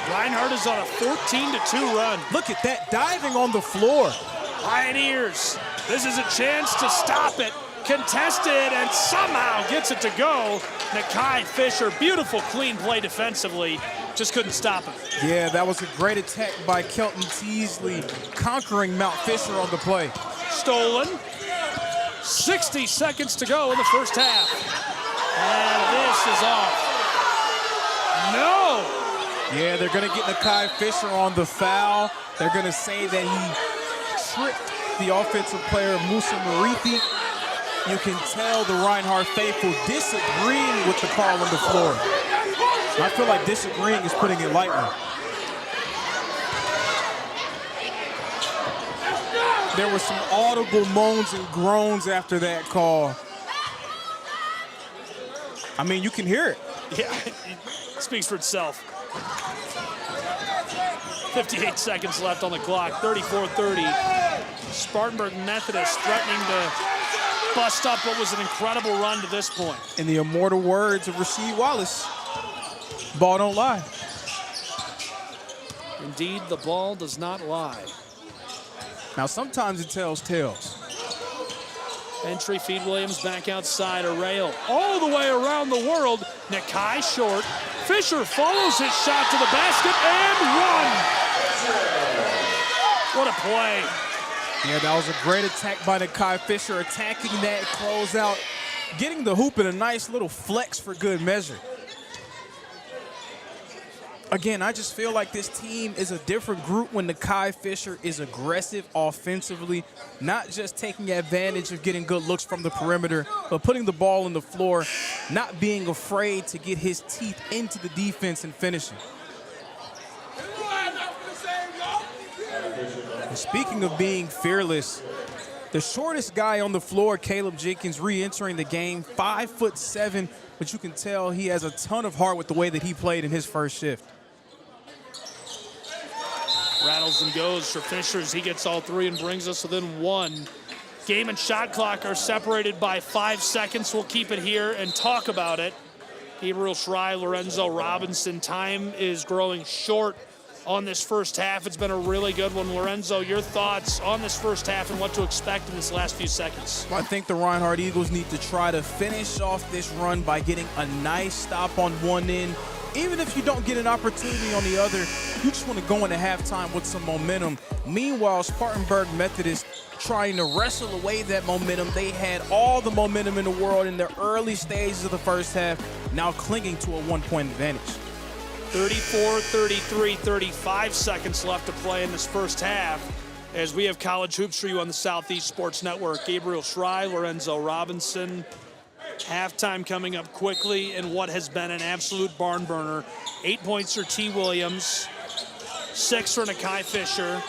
Reinhardt is on a 14-2 run. Look at that, diving on the floor. Pioneers, this is a chance to stop it. Contested and somehow gets it to go. Nakai Fisher, beautiful clean play defensively. Just couldn't stop him. Yeah, that was a great attack by Kelton Teasley, conquering Mount Fisher on the play. Stolen. 60 seconds to go in the first half. And this is off. No! Yeah, they're going to get Nakai Fisher on the foul. They're going to say that he tripped the offensive player, Musa Marithi. You can tell the Reinhardt faithful disagreeing with the call on the floor. I feel like disagreeing is putting it lightly. There were some audible moans and groans after that call. I mean, you can hear it. Yeah, it speaks for itself. 58 seconds left on the clock, 34-30. Spartanburg Methodist threatening to bust up what was an incredible run to this point. In the immortal words of Rasheed Wallace, ball don't lie. Indeed, the ball does not lie. Now, sometimes it tells tales. Entry feed Williams back outside. A rail all the way around the world. Nakai short. Fisher follows his shot to the basket and one. What a play. Yeah, that was a great attack by Nakai Fisher, attacking that closeout, getting the hoop in a nice little flex for good measure. Again, I just feel like this team is a different group when Nakai Fisher is aggressive offensively, not just taking advantage of getting good looks from the perimeter, but putting the ball on the floor, not being afraid to get his teeth into the defense and finishing. And speaking of being fearless, the shortest guy on the floor, Caleb Jenkins, re-entering the game, 5'7", but you can tell he has a ton of heart with the way that he played in his first shift. Rattles and goes for Fisher as he gets all three and brings us within one. Game and shot clock are separated by 5 seconds. We'll keep it here and talk about it. Gabriel Schrei, Lorenzo Robinson. Time is growing short on this first half. It's been a really good one. Lorenzo, your thoughts on this first half and what to expect in this last few seconds? I think the Reinhardt Eagles need to try to finish off this run by getting a nice stop on one end. Even if you don't get an opportunity on the other, you just want to go into halftime with some momentum. Meanwhile, Spartanburg Methodist trying to wrestle away that momentum. They had all the momentum in the world in the early stages of the first half, now clinging to a 1-point advantage. 34-33, 35 seconds left to play in this first half as we have college hoops for you on the Southeast Sports Network. Gabriel Schrei, Lorenzo Robinson. Halftime coming up quickly in what has been an absolute barn burner. 8 points for T. Williams, 6 for Nakai Fisher,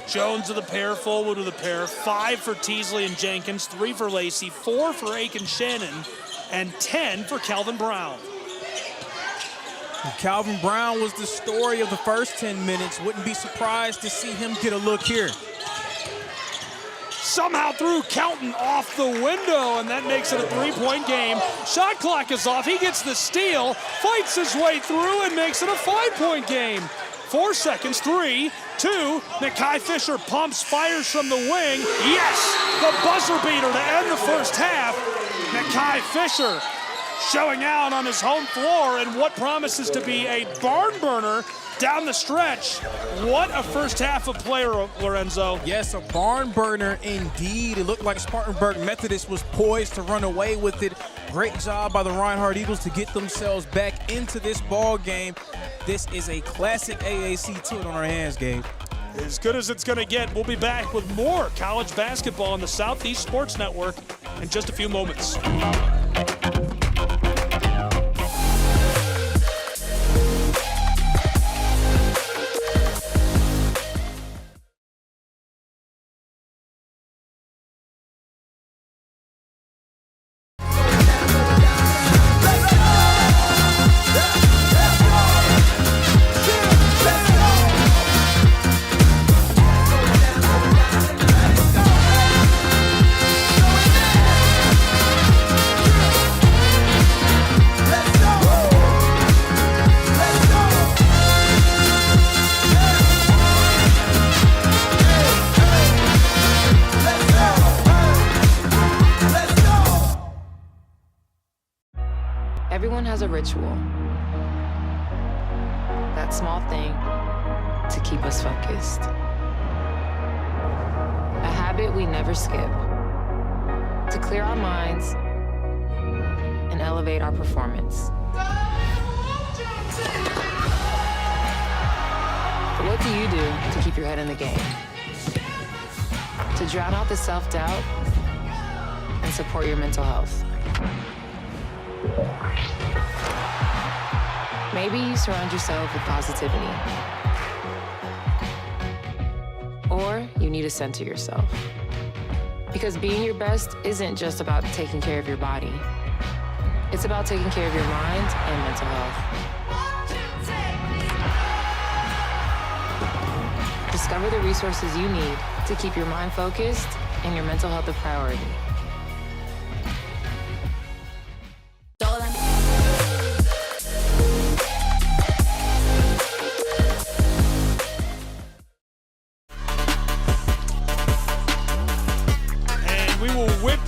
Jones to the pair, Fullwood to the pair, 5 for Teasley and Jenkins, 3 for Lacey, 4 for Aiken Shannon, and 10 for Calvin Brown. And Calvin Brown was the story of the first 10 minutes. Wouldn't be surprised to see him get a look here. Somehow threw Kelton off the window, and that makes it a 3-point game. Shot clock is off. He gets the steal, fights his way through, and makes it a 5-point game. 4 seconds, 3, 2. Nakai Fisher pumps, fires from the wing. Yes, the buzzer beater to end the first half. Nakai Fisher showing out on his home floor in what promises to be a barn burner down the stretch. What a first half of play, Lorenzo. Yes, a barn burner indeed. It looked like Spartanburg Methodist was poised to run away with it. Great job by the Reinhardt Eagles to get themselves back into this ball game. This is a classic AAC toot on our hands, Gabe. As good as it's going to get. We'll be back with more college basketball on the Southeast Sports Network in just a few moments. Everyone has a ritual. That small thing to keep us focused. A habit we never skip. To clear our minds and elevate our performance. But what do you do to keep your head in the game? To drown out the self-doubt and support your mental health. Maybe you surround yourself with positivity. Or you need to center yourself. Because being your best isn't just about taking care of your body. It's about taking care of your mind and mental health. Discover the resources you need to keep your mind focused and your mental health a priority.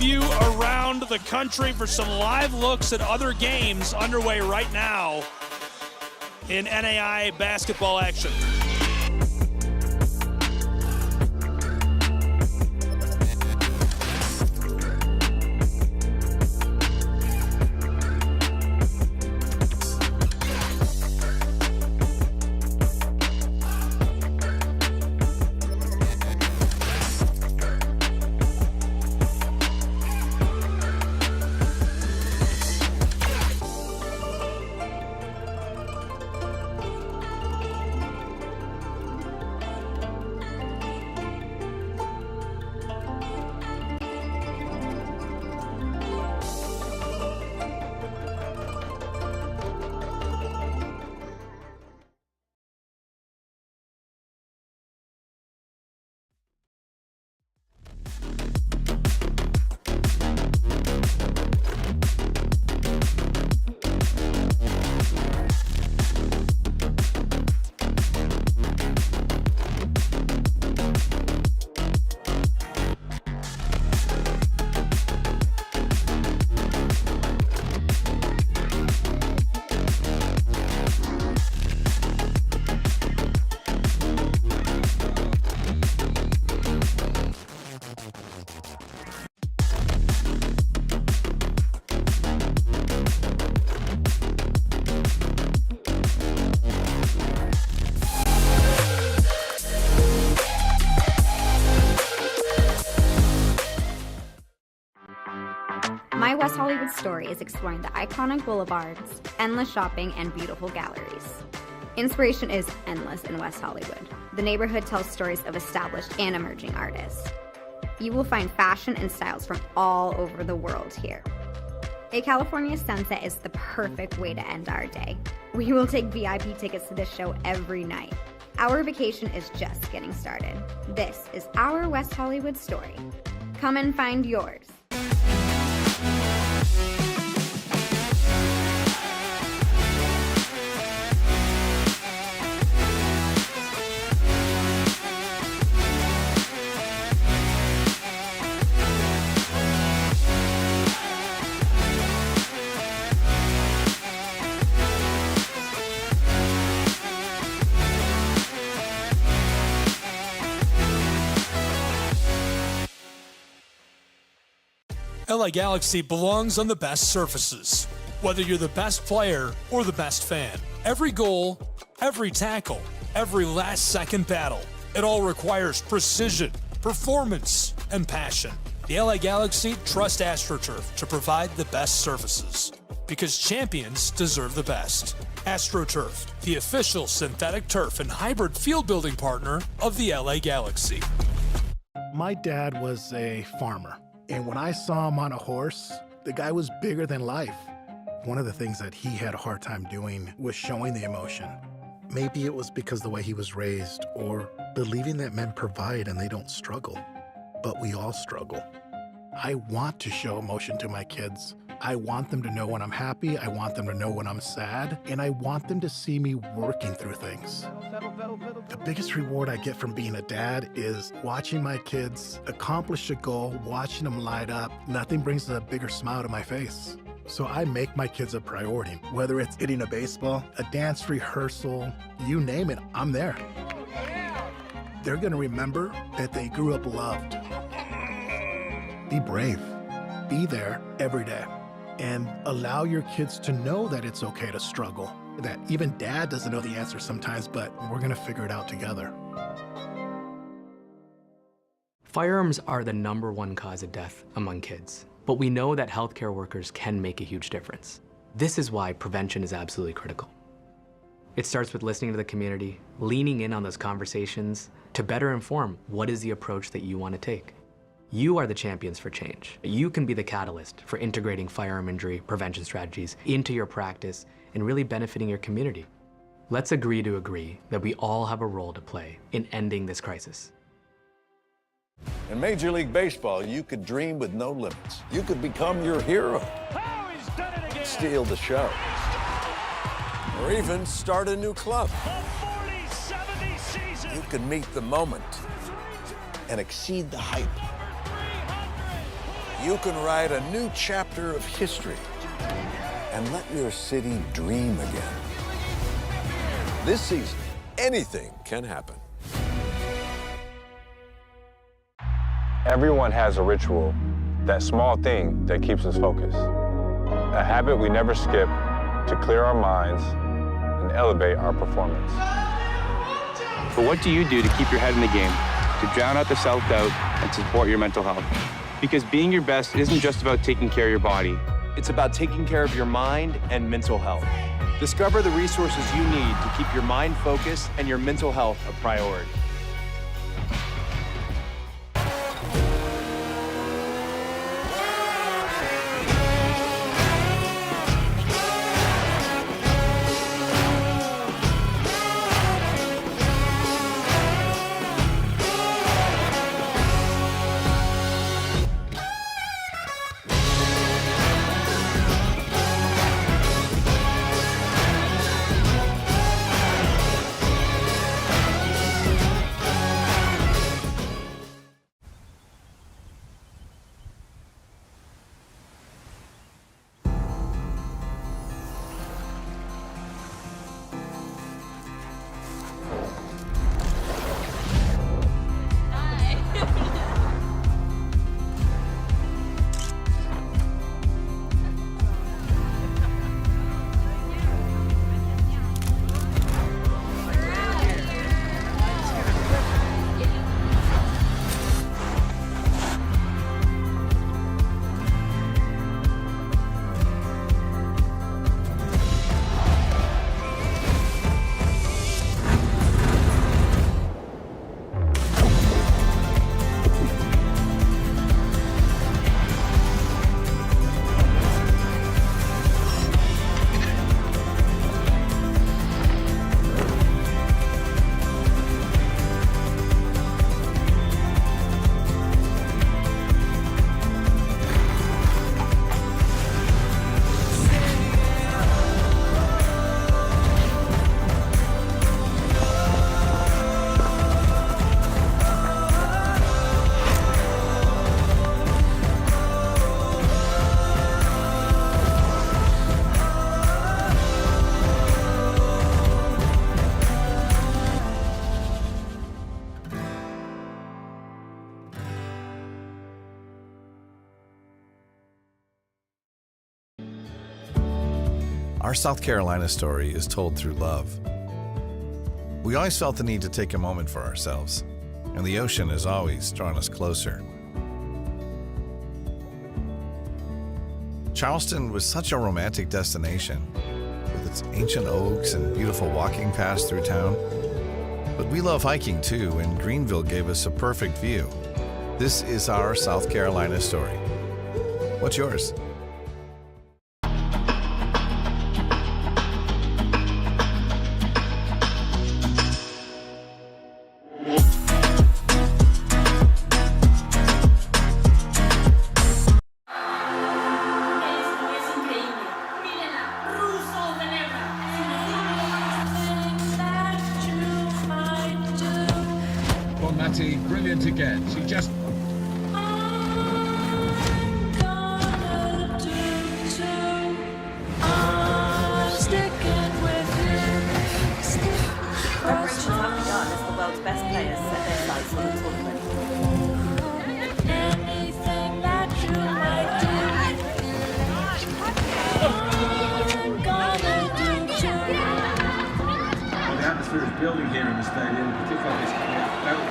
You around the country for some live looks at other games underway right now in NAI basketball action. West Hollywood story is exploring the iconic boulevards, endless shopping, and beautiful galleries. Inspiration is endless in West Hollywood. The neighborhood tells stories of established and emerging artists. You will find fashion and styles from all over the world here. A California sunset is the perfect way to end our day. We will take VIP tickets to this show every night. Our vacation is just getting started. This is our West Hollywood story. Come and find yours. LA Galaxy belongs on the best surfaces. Whether you're the best player or the best fan, every goal, every tackle, every last-second battle, it all requires precision, performance, and passion. The LA Galaxy trust AstroTurf to provide the best surfaces, because champions deserve the best. AstroTurf, the official synthetic turf and hybrid field building partner of the LA Galaxy. My dad was a farmer. And when I saw him on a horse, the guy was bigger than life. One of the things that he had a hard time doing was showing the emotion. Maybe it was because the way he was raised, or believing that men provide and they don't struggle. But we all struggle. I want to show emotion to my kids. I want them to know when I'm happy, I want them to know when I'm sad, and I want them to see me working through things. The biggest reward I get from being a dad is watching my kids accomplish a goal, watching them light up. Nothing brings a bigger smile to my face. So I make my kids a priority. Whether it's hitting a baseball, a dance rehearsal, you name it, I'm there. They're gonna remember that they grew up loved. Be brave. Be there every day. And allow your kids to know that it's okay to struggle. That even dad doesn't know the answer sometimes, but we're gonna figure it out together. Firearms are the #1 cause of death among kids, but we know that healthcare workers can make a huge difference. This is why prevention is absolutely critical. It starts with listening to the community, leaning in on those conversations to better inform what is the approach that you want to take. You are the champions for change. You can be the catalyst for integrating firearm injury prevention strategies into your practice and really benefiting your community. Let's agree to agree that we all have a role to play in ending this crisis. In Major League Baseball, you could dream with no limits. You could become your hero. Steal the show. Or even start a new club. You can meet the moment and exceed the hype. You can write a new chapter of history and let your city dream again. This season, anything can happen. Everyone has a ritual, that small thing that keeps us focused. A habit we never skip to clear our minds and elevate our performance. But what do you do to keep your head in the game, to drown out the self-doubt and support your mental health? Because being your best isn't just about taking care of your body. It's about taking care of your mind and mental health. Discover the resources you need to keep your mind focused and your mental health a priority. Our South Carolina story is told through love. We always felt the need to take a moment for ourselves, and the ocean has always drawn us closer. Charleston was such a romantic destination, with its ancient oaks and beautiful walking paths through town. But we love hiking too, and Greenville gave us a perfect view. This is our South Carolina story. What's yours? Brilliant again. She just... Preparations have begun as the world's best players set their sights on the tournament. The atmosphere is building here in the stadium. The kickoff is coming up very short.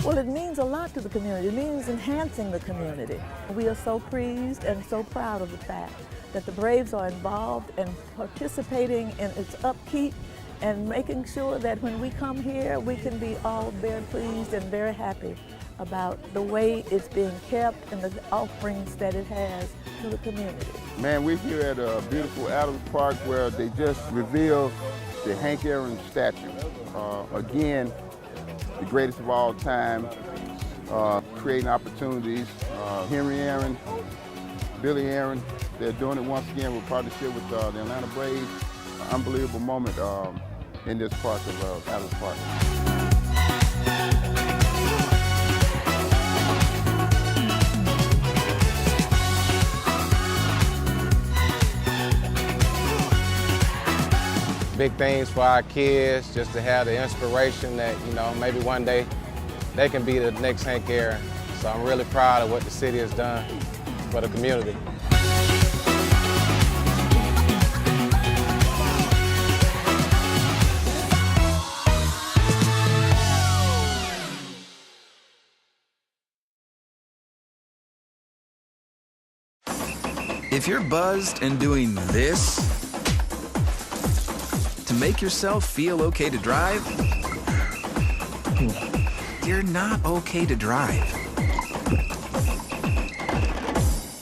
Well, it means a lot to the community. It means enhancing the community. We are so pleased and so proud of the fact that the Braves are involved and participating in its upkeep and making sure that when we come here, we can be all very pleased and very happy about the way it's being kept and the offerings that it has to the community. Man, we're here at a beautiful Adams Park where they just revealed the Hank Aaron statue. Again, the greatest of all time, creating opportunities. Henry Aaron, Billy Aaron, they're doing it once again with partnership with the Atlanta Braves. Unbelievable moment in this park of Adams Park. Big things for our kids, just to have the inspiration that, you know, maybe one day they can be the next Hank Aaron. So I'm really proud of what the city has done for the community. If you're buzzed and doing this to make yourself feel okay to drive, you're not okay to drive.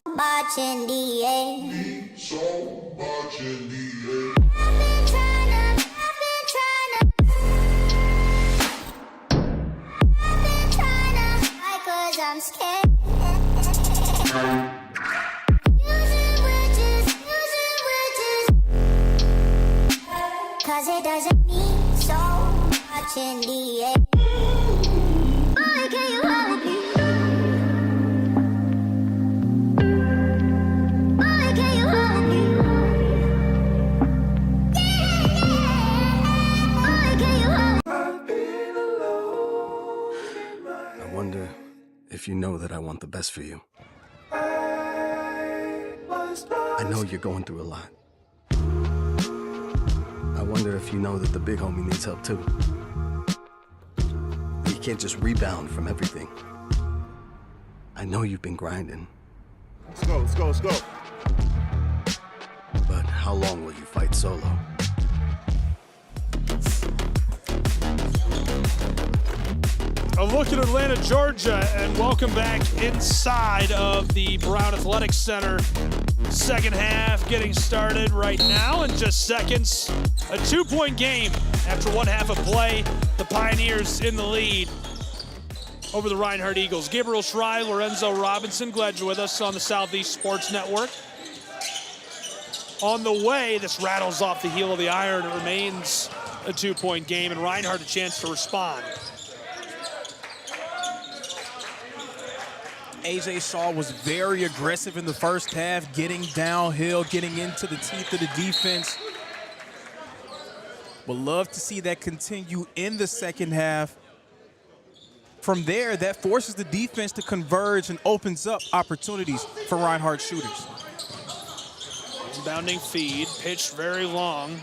Much in the air. So much in the air. I've been trying to hide 'cause I'm scared. Cause it doesn't mean so much in the air. Boy, can you hold me? Boy, can you hold me? Boy, can you hold me? I wonder if you know that I want the best for you. I know you're going through a lot. I wonder if you know that the big homie needs help too. You can't just rebound from everything. I know you've been grinding. Let's go, let's go, let's go. But how long will you fight solo? A look at Atlanta, Georgia, and welcome back inside of the Brown Athletic Center. Second half getting started right now in just seconds. A 2-point game after one half of play. The Pioneers in the lead over the Reinhardt Eagles. Gabriel Schrei, Lorenzo Robinson, glad you're with us on the Southeast Sports Network. On the way, this rattles off the heel of the iron. It remains a 2-point game, and Reinhardt a chance to respond. A.J. Shaw was very aggressive in the first half, getting downhill, getting into the teeth of the defense. Would love to see that continue in the second half. From there, that forces the defense to converge and opens up opportunities for Reinhardt shooters. Inbounding feed, pitched very long.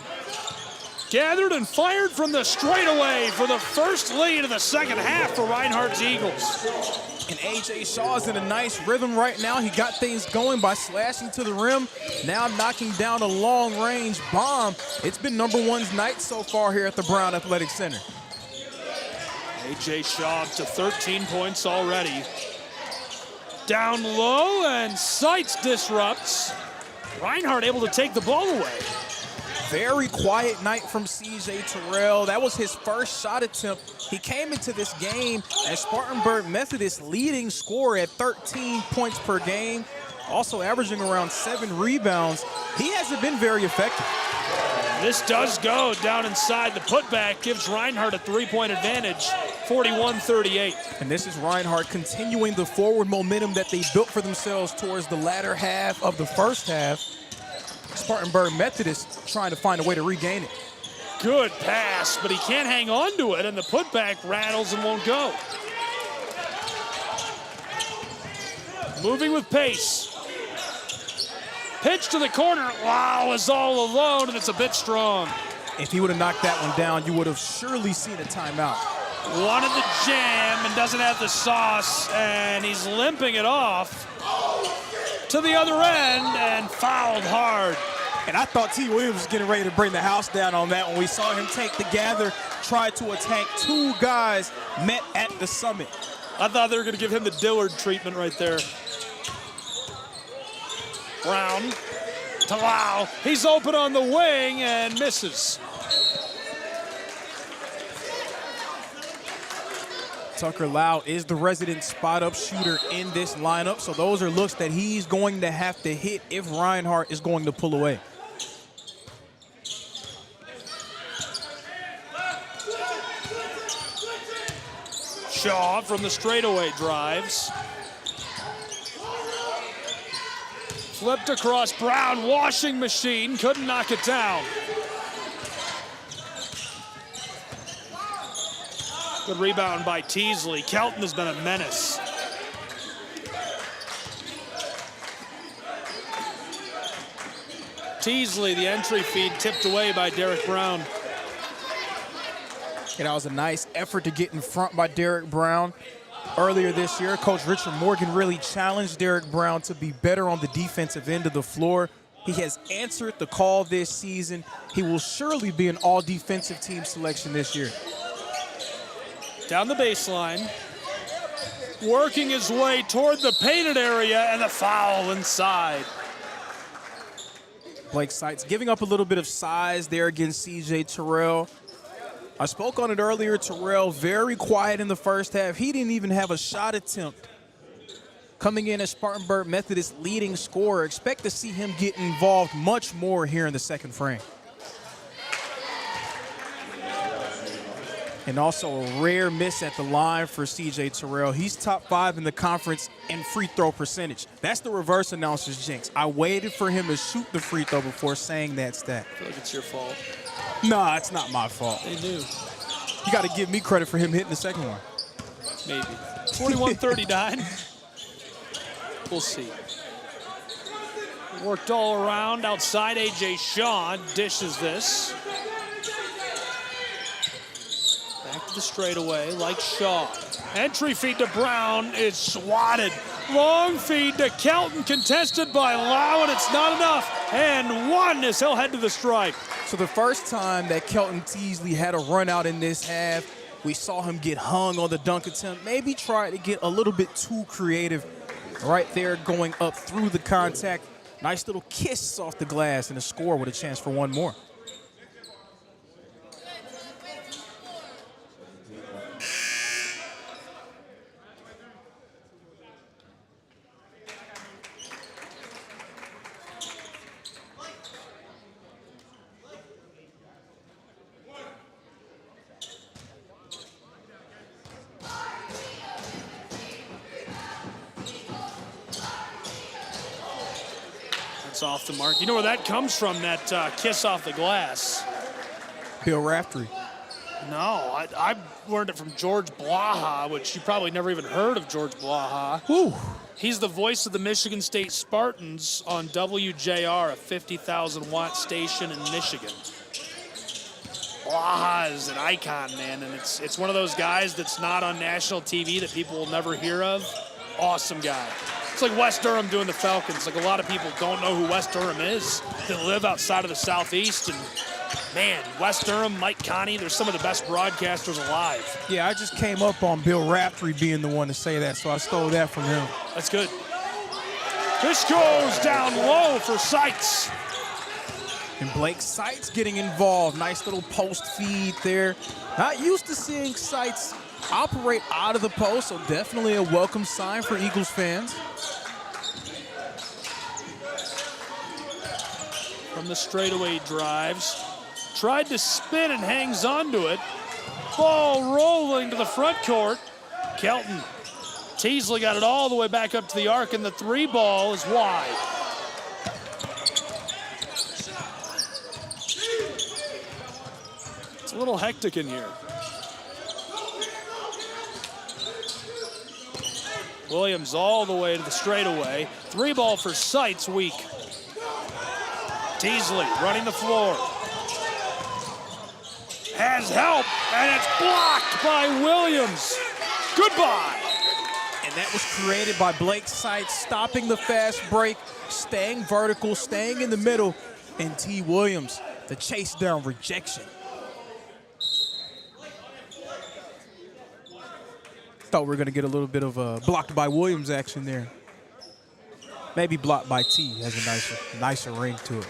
Gathered and fired from the straightaway for the first lead of the second half for Reinhardt's Eagles. And A.J. Shaw's in a nice rhythm right now. He got things going by slashing to the rim, now knocking down a long-range bomb. It's been #1's night so far here at the Brown Athletic Center. A.J. Shaw up to 13 points already. Down low, and Seitz disrupts. Reinhardt able to take the ball away. Very quiet night from C.J. Terrell. That was his first shot attempt. He came into this game as Spartanburg Methodist leading scorer at 13 points per game, also averaging around 7 rebounds. He hasn't been very effective. This does go down inside. The putback gives Reinhardt a 3-point advantage, 41-38. And this is Reinhardt continuing the forward momentum that they built for themselves towards the latter half of the first half. Spartanburg Methodist trying to find a way to regain it. Good pass, but he can't hang on to it, and the putback rattles and won't go. Moving with pace. Pitch to the corner. Wow, is all alone, and it's a bit strong. If he would have knocked that one down, you would have surely seen a timeout. Wanted the jam and doesn't have the sauce, and he's limping it off to the other end and fouled hard. And I thought T. Williams was getting ready to bring the house down on that when we saw him take the gather, try to attack 2 guys met at the summit. I thought they were going to give him the Dillard treatment right there. Brown to Lau. He's open on the wing and misses. Tucker Lau is the resident spot-up shooter in this lineup, so those are looks that he's going to have to hit if Reinhardt is going to pull away. Shaw from the straightaway drives. Flipped across Brown, washing machine, couldn't knock it down. Good rebound by Teasley. Kelton has been a menace. Teasley, the entry feed tipped away by Derek Brown. And that was a nice effort to get in front by Derek Brown. Earlier this year, Coach Richard Morgan really challenged Derek Brown to be better on the defensive end of the floor. He has answered the call this season. He will surely be an all-defensive team selection this year. Down the baseline, working his way toward the painted area, and the foul inside. Blake Seitz giving up a little bit of size there against C.J. Terrell. I spoke on it earlier. Terrell very quiet in the first half. He didn't even have a shot attempt. Coming in as Spartanburg Methodist leading scorer, expect to see him get involved much more here in the second frame. And also a rare miss at the line for C.J. Terrell. He's top 5 in the conference in free throw percentage. That's the reverse announcer's jinx. I waited for him to shoot the free throw before saying that stat. I feel like it's your fault. Nah, it's not my fault. They knew. You got to give me credit for him hitting the second one. Maybe. 41-39. We'll see. Worked all around outside. A.J. Shaw dishes this. Back to the straightaway like Shaw. Entry feed to Brown is swatted. Long feed to Kelton, contested by Lau, and it's not enough. And one as he'll head to the stripe. So the first time that Kelton Teasley had a run out in this half, we saw him get hung on the dunk attempt. Maybe try to get a little bit too creative right there going up through the contact. Nice little kiss off the glass and a score with a chance for one more. It's off the mark. You know where that comes from, that kiss off the glass? Bill Raftery. No, I learned it from George Blaha, which you probably never even heard of George Blaha. Whew. He's the voice of the Michigan State Spartans on WJR, a 50,000-watt station in Michigan. Blaha is an icon, man, and it's one of those guys that's not on national TV that people will never hear of. Awesome guy. It's like Wes Durham doing the Falcons. Like, a lot of people don't know who Wes Durham is that live outside of the Southeast, and man, Wes Durham, Mike Connie, they're some of the best broadcasters alive. Yeah, I just came up on Bill Raftery being the one to say that, so I stole that from him. That's good. This goes down low for Seitz. And Blake Seitz getting involved. Nice little post feed there. Not used to seeing Seitz operate out of the post, so definitely a welcome sign for Eagles fans. From the straightaway drives. Tried to spin and hangs onto it. Ball rolling to the front court. Kelton. Teasley got it all the way back up to the arc, and the 3 ball is wide. It's a little hectic in here. Williams all the way to the straightaway. 3 ball for Seitz, weak. Teasley running the floor. Has help, and it's blocked by Williams. Goodbye. And that was created by Blake Seitz, stopping the fast break, staying vertical, staying in the middle, and T. Williams, the chase down rejection. Thought we were going to get a little bit of a blocked by Williams action there. Maybe blocked by T has a nicer ring to it.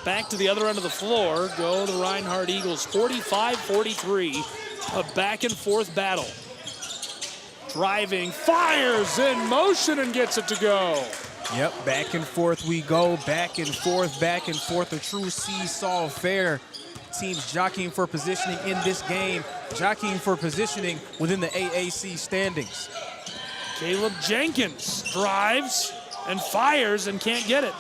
Back to the other end of the floor go the Reinhardt Eagles, 45-43, a back-and-forth battle. Driving, fires in motion and gets it to go. Yep, back and forth we go, back and forth, a true seesaw affair. Teams jockeying for positioning in this game, jockeying for positioning within the AAC standings. Caleb Jenkins drives and fires and can't get it.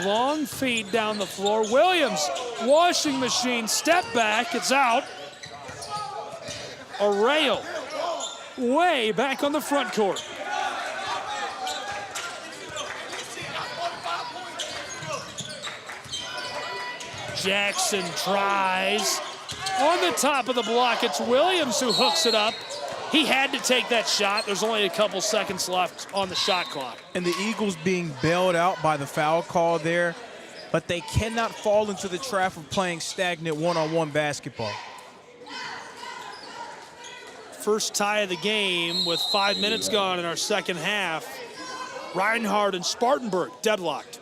Long feed down the floor. Williams, washing machine, step back, it's out. A rail, way back on the front court. Jackson tries. On the top of the block, it's Williams who hooks it up. He had to take that shot. There's only a couple seconds left on the shot clock. And the Eagles being bailed out by the foul call there, but they cannot fall into the trap of playing stagnant one-on-one basketball. First tie of the game with 5 minutes gone in our second half. Reinhardt and Spartanburg deadlocked.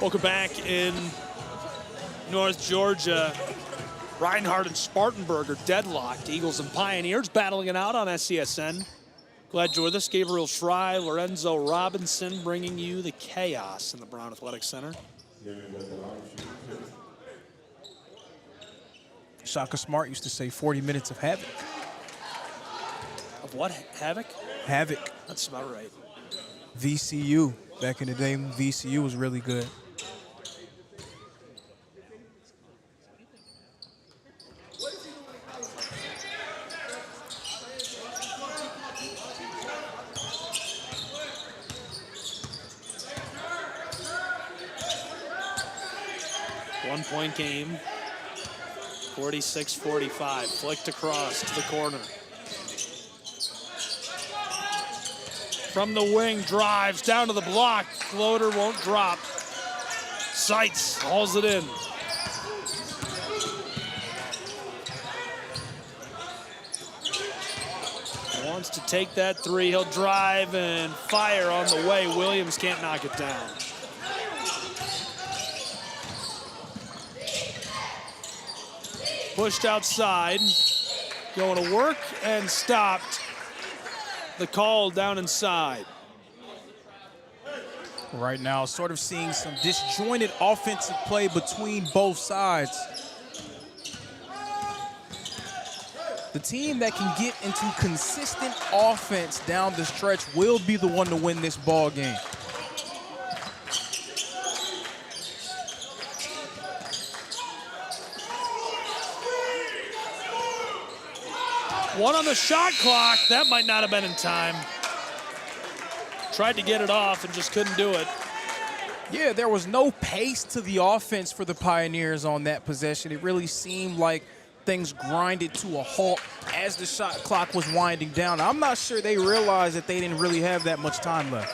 Welcome back in North Georgia. Reinhardt and Spartanburg are deadlocked. Eagles and Pioneers battling it out on SCSN. Glad you're with us. Gabriel Fry, Lorenzo Robinson bringing you the chaos in the Brown Athletic Center. Shaka Smart used to say 40 minutes of havoc. Of what? Havoc? Havoc. That's about right. VCU. Back in the day when VCU was really good. One-point game, 46-45, flicked across to the corner. From the wing, drives down to the block, floater won't drop. Seitz hauls it in. Wants to take that three, he'll drive and fire on the way. Williams can't knock it down. Pushed outside, going to work and stopped. The call down inside. Right now, sort of seeing some disjointed offensive play between both sides. The team that can get into consistent offense down the stretch will be the one to win this ball game. One on the shot clock. That might not have been in time. Tried to get it off and just couldn't do it. Yeah, there was no pace to the offense for the Pioneers on that possession. It really seemed like things grinded to a halt as the shot clock was winding down. I'm not sure they realized that they didn't really have that much time left.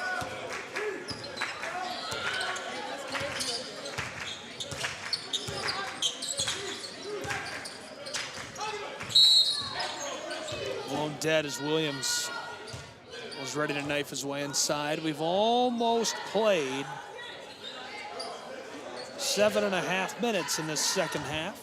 Blown dead as Williams was ready to knife his way inside. We've almost played 7.5 minutes in this second half.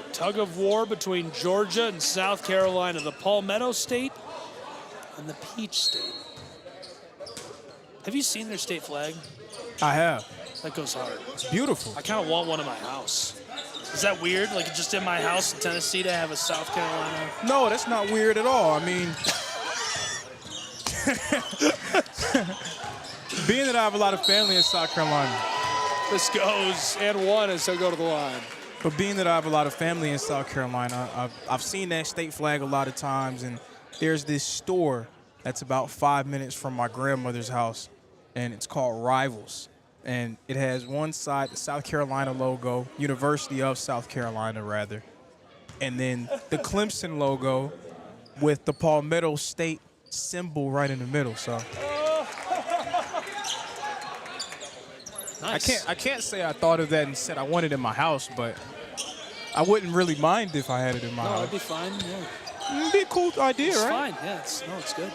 A tug of war between Georgia and South Carolina, the Palmetto State and the Peach State. Have you seen their state flag? I have. That goes hard. It's beautiful. I kind of want one in my house. Is that weird? Like just in my house in Tennessee to have a South Carolina? No, that's not weird at all. I mean, being that I have a lot of family in South Carolina. This goes and one as he'll go to the line. But being that I have a lot of family in South Carolina, I've seen that state flag a lot of times, and there's this store that's about 5 minutes from my grandmother's house, and it's called Rivals. And it has one side, the South Carolina logo, University of South Carolina, rather, and then the Clemson logo with the Palmetto State symbol right in the middle. So nice. I can't say I thought of that and said I want it in my house, but I wouldn't really mind if I had it in my house. No, it'd be fine. Yeah. It'd be a cool idea, it's right? Fine. Yeah, it's good.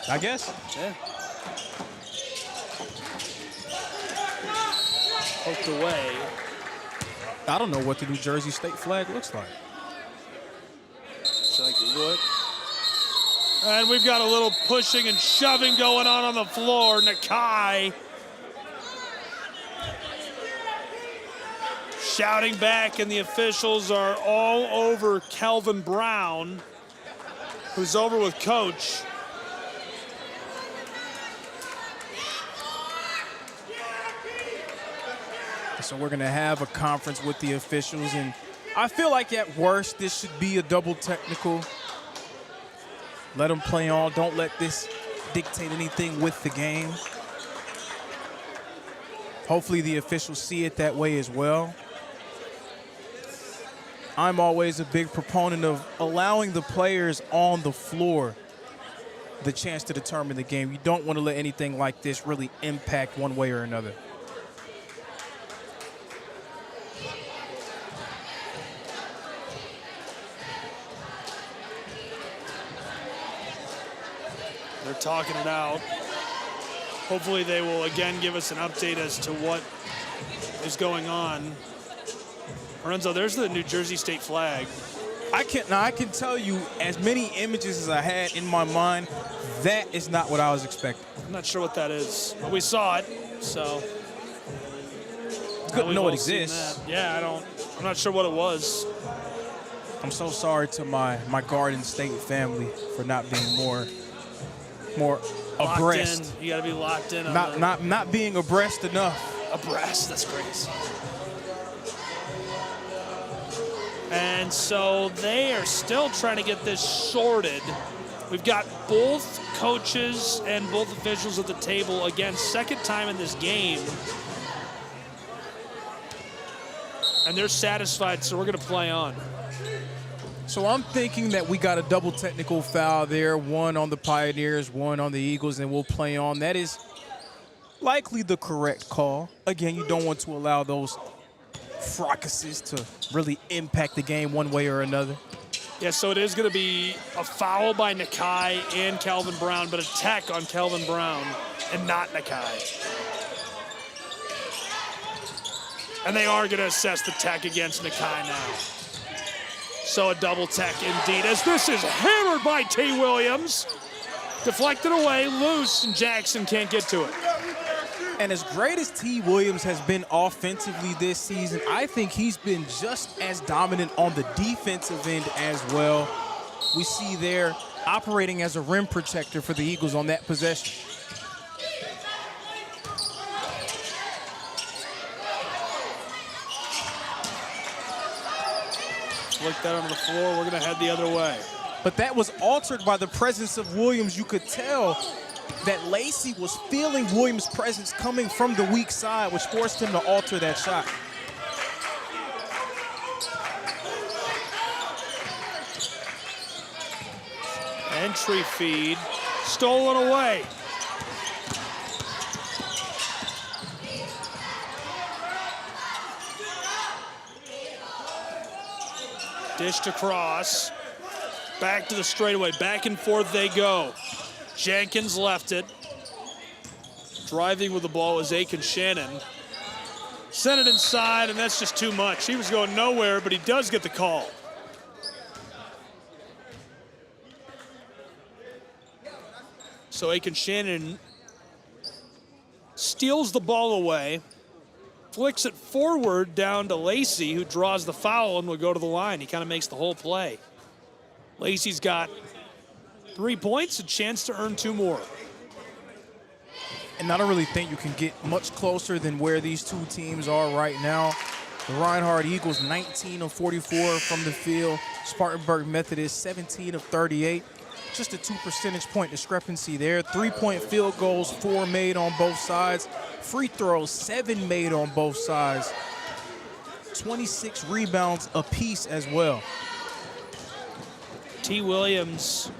I guess. Yeah. Poked away. I don't know what the New Jersey state flag looks like. Should I Google it? And we've got a little pushing and shoving going on the floor. Nakai shouting back, and the officials are all over Kelvin Brown, who's over with Coach. So we're going to have a conference with the officials, and I feel like at worst this should be a double technical. Let them play on. Don't let this dictate anything with the game. Hopefully the officials see it that way as well. I'm always a big proponent of allowing the players on the floor the chance to determine the game. You don't want to let anything like this really impact one way or another. They're talking it out. Hopefully they will again give us an update as to what is going on. Lorenzo, there's the New Jersey State flag. I can tell you, as many images as I had in my mind, that is not what I was expecting. I'm not sure what that is, but we saw it, so. It's good to know it exists. Yeah, I'm not sure what it was. I'm so sorry to my Garden State family for not being more abreast. You got to be locked in. Not being abreast enough. Abreast, that's crazy. And so they are still trying to get this sorted. We've got both coaches and both officials at the table again, second time in this game. And they're satisfied, so we're going to play on. So I'm thinking that we got a double technical foul there, one on the Pioneers, one on the Eagles, and we'll play on. That is likely the correct call. Again, you don't want to allow those fracases to really impact the game one way or another. Yeah, so it is going to be a foul by Nakai and Calvin Brown, but a tech on Calvin Brown and not Nakai. And they are going to assess the tech against Nakai now. So a double tech indeed, as this is hammered by T. Williams. Deflected away, loose, and Jackson can't get to it. And as great as T. Williams has been offensively this season, I think he's been just as dominant on the defensive end as well. We see there operating as a rim protector for the Eagles on that possession. Flick that onto the floor. We're going to head the other way. But that was altered by the presence of Williams. You could tell that Lacey was feeling Williams' presence coming from the weak side, which forced him to alter that shot. Entry feed, stolen away. Dished across, back to the straightaway, back and forth they go. Jenkins left it. Driving with the ball was Aiken Shannon. Sent it inside, and that's just too much. He was going nowhere, but he does get the call. So Aiken Shannon steals the ball away, flicks it forward down to Lacey, who draws the foul and will go to the line. He kind of makes the whole play. Lacey's got 3 points, a chance to earn 2 more. And I don't really think you can get much closer than where these two teams are right now. The Reinhardt Eagles, 19 of 44 from the field. Spartanburg Methodist, 17 of 38. Just a 2 percentage point discrepancy there. 3-point field goals, 4 made on both sides. Free throws, 7 made on both sides. 26 rebounds apiece as well. T. Williams,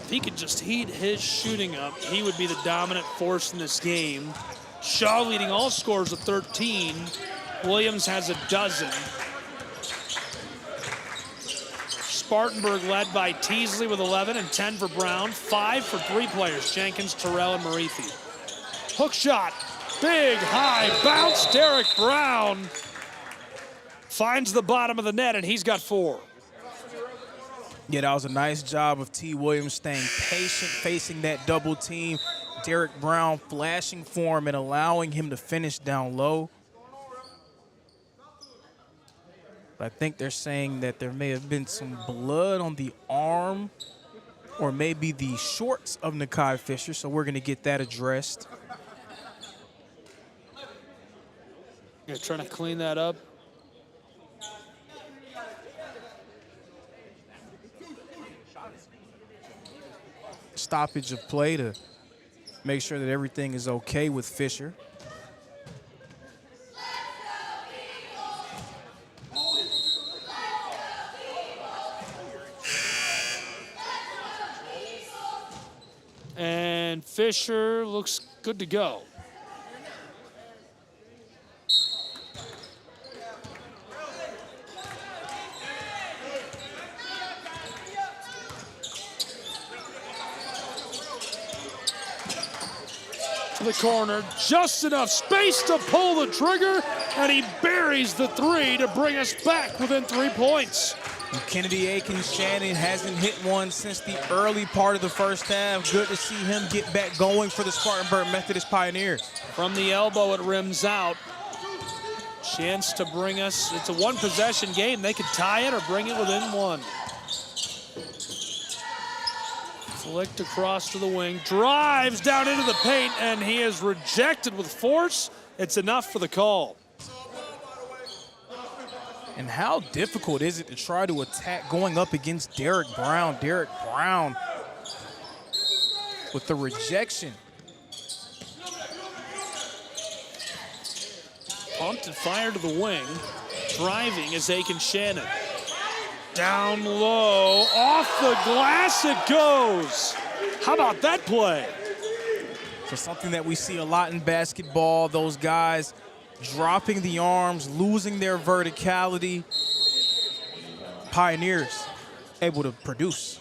if he could just heat his shooting up, he would be the dominant force in this game. Shaw leading all scorers with 13. Williams has a dozen. Spartanburg led by Teasley with 11 and 10 for Brown. 5 for 3 players, Jenkins, Terrell, and Marithi. Hook shot, big, high bounce. Derek Brown finds the bottom of the net, and he's got 4. Yeah, that was a nice job of T. Williams staying patient, facing that double team. Derek Brown flashing for him and allowing him to finish down low. But I think they're saying that there may have been some blood on the arm or maybe the shorts of Nakai Fisher, so we're going to get that addressed. Yeah, trying to clean that up. Stoppage of play to make sure that everything is okay with Fisher. And Fisher looks good to go. the corner, just enough space to pull the trigger, and he buries the three to bring us back within 3 points. Kennedy Aiken-Shannon hasn't hit one since the early part of the first half. Good to see him get back going for the Spartanburg Methodist Pioneers. From the elbow, it rims out. Chance to bring us, it's a one-possession game. They could tie it or bring it within one. Flicked across to the wing, drives down into the paint, and he is rejected with force. It's enough for the call. And how difficult is it to try to attack going up against Derek Brown? Derek Brown with the rejection. Pumped and fired to the wing. Driving is Aiken-Shannon. Down low, off the glass it goes. How about that play? So something that we see a lot in basketball, those guys dropping the arms, losing their verticality. Pioneers able to produce.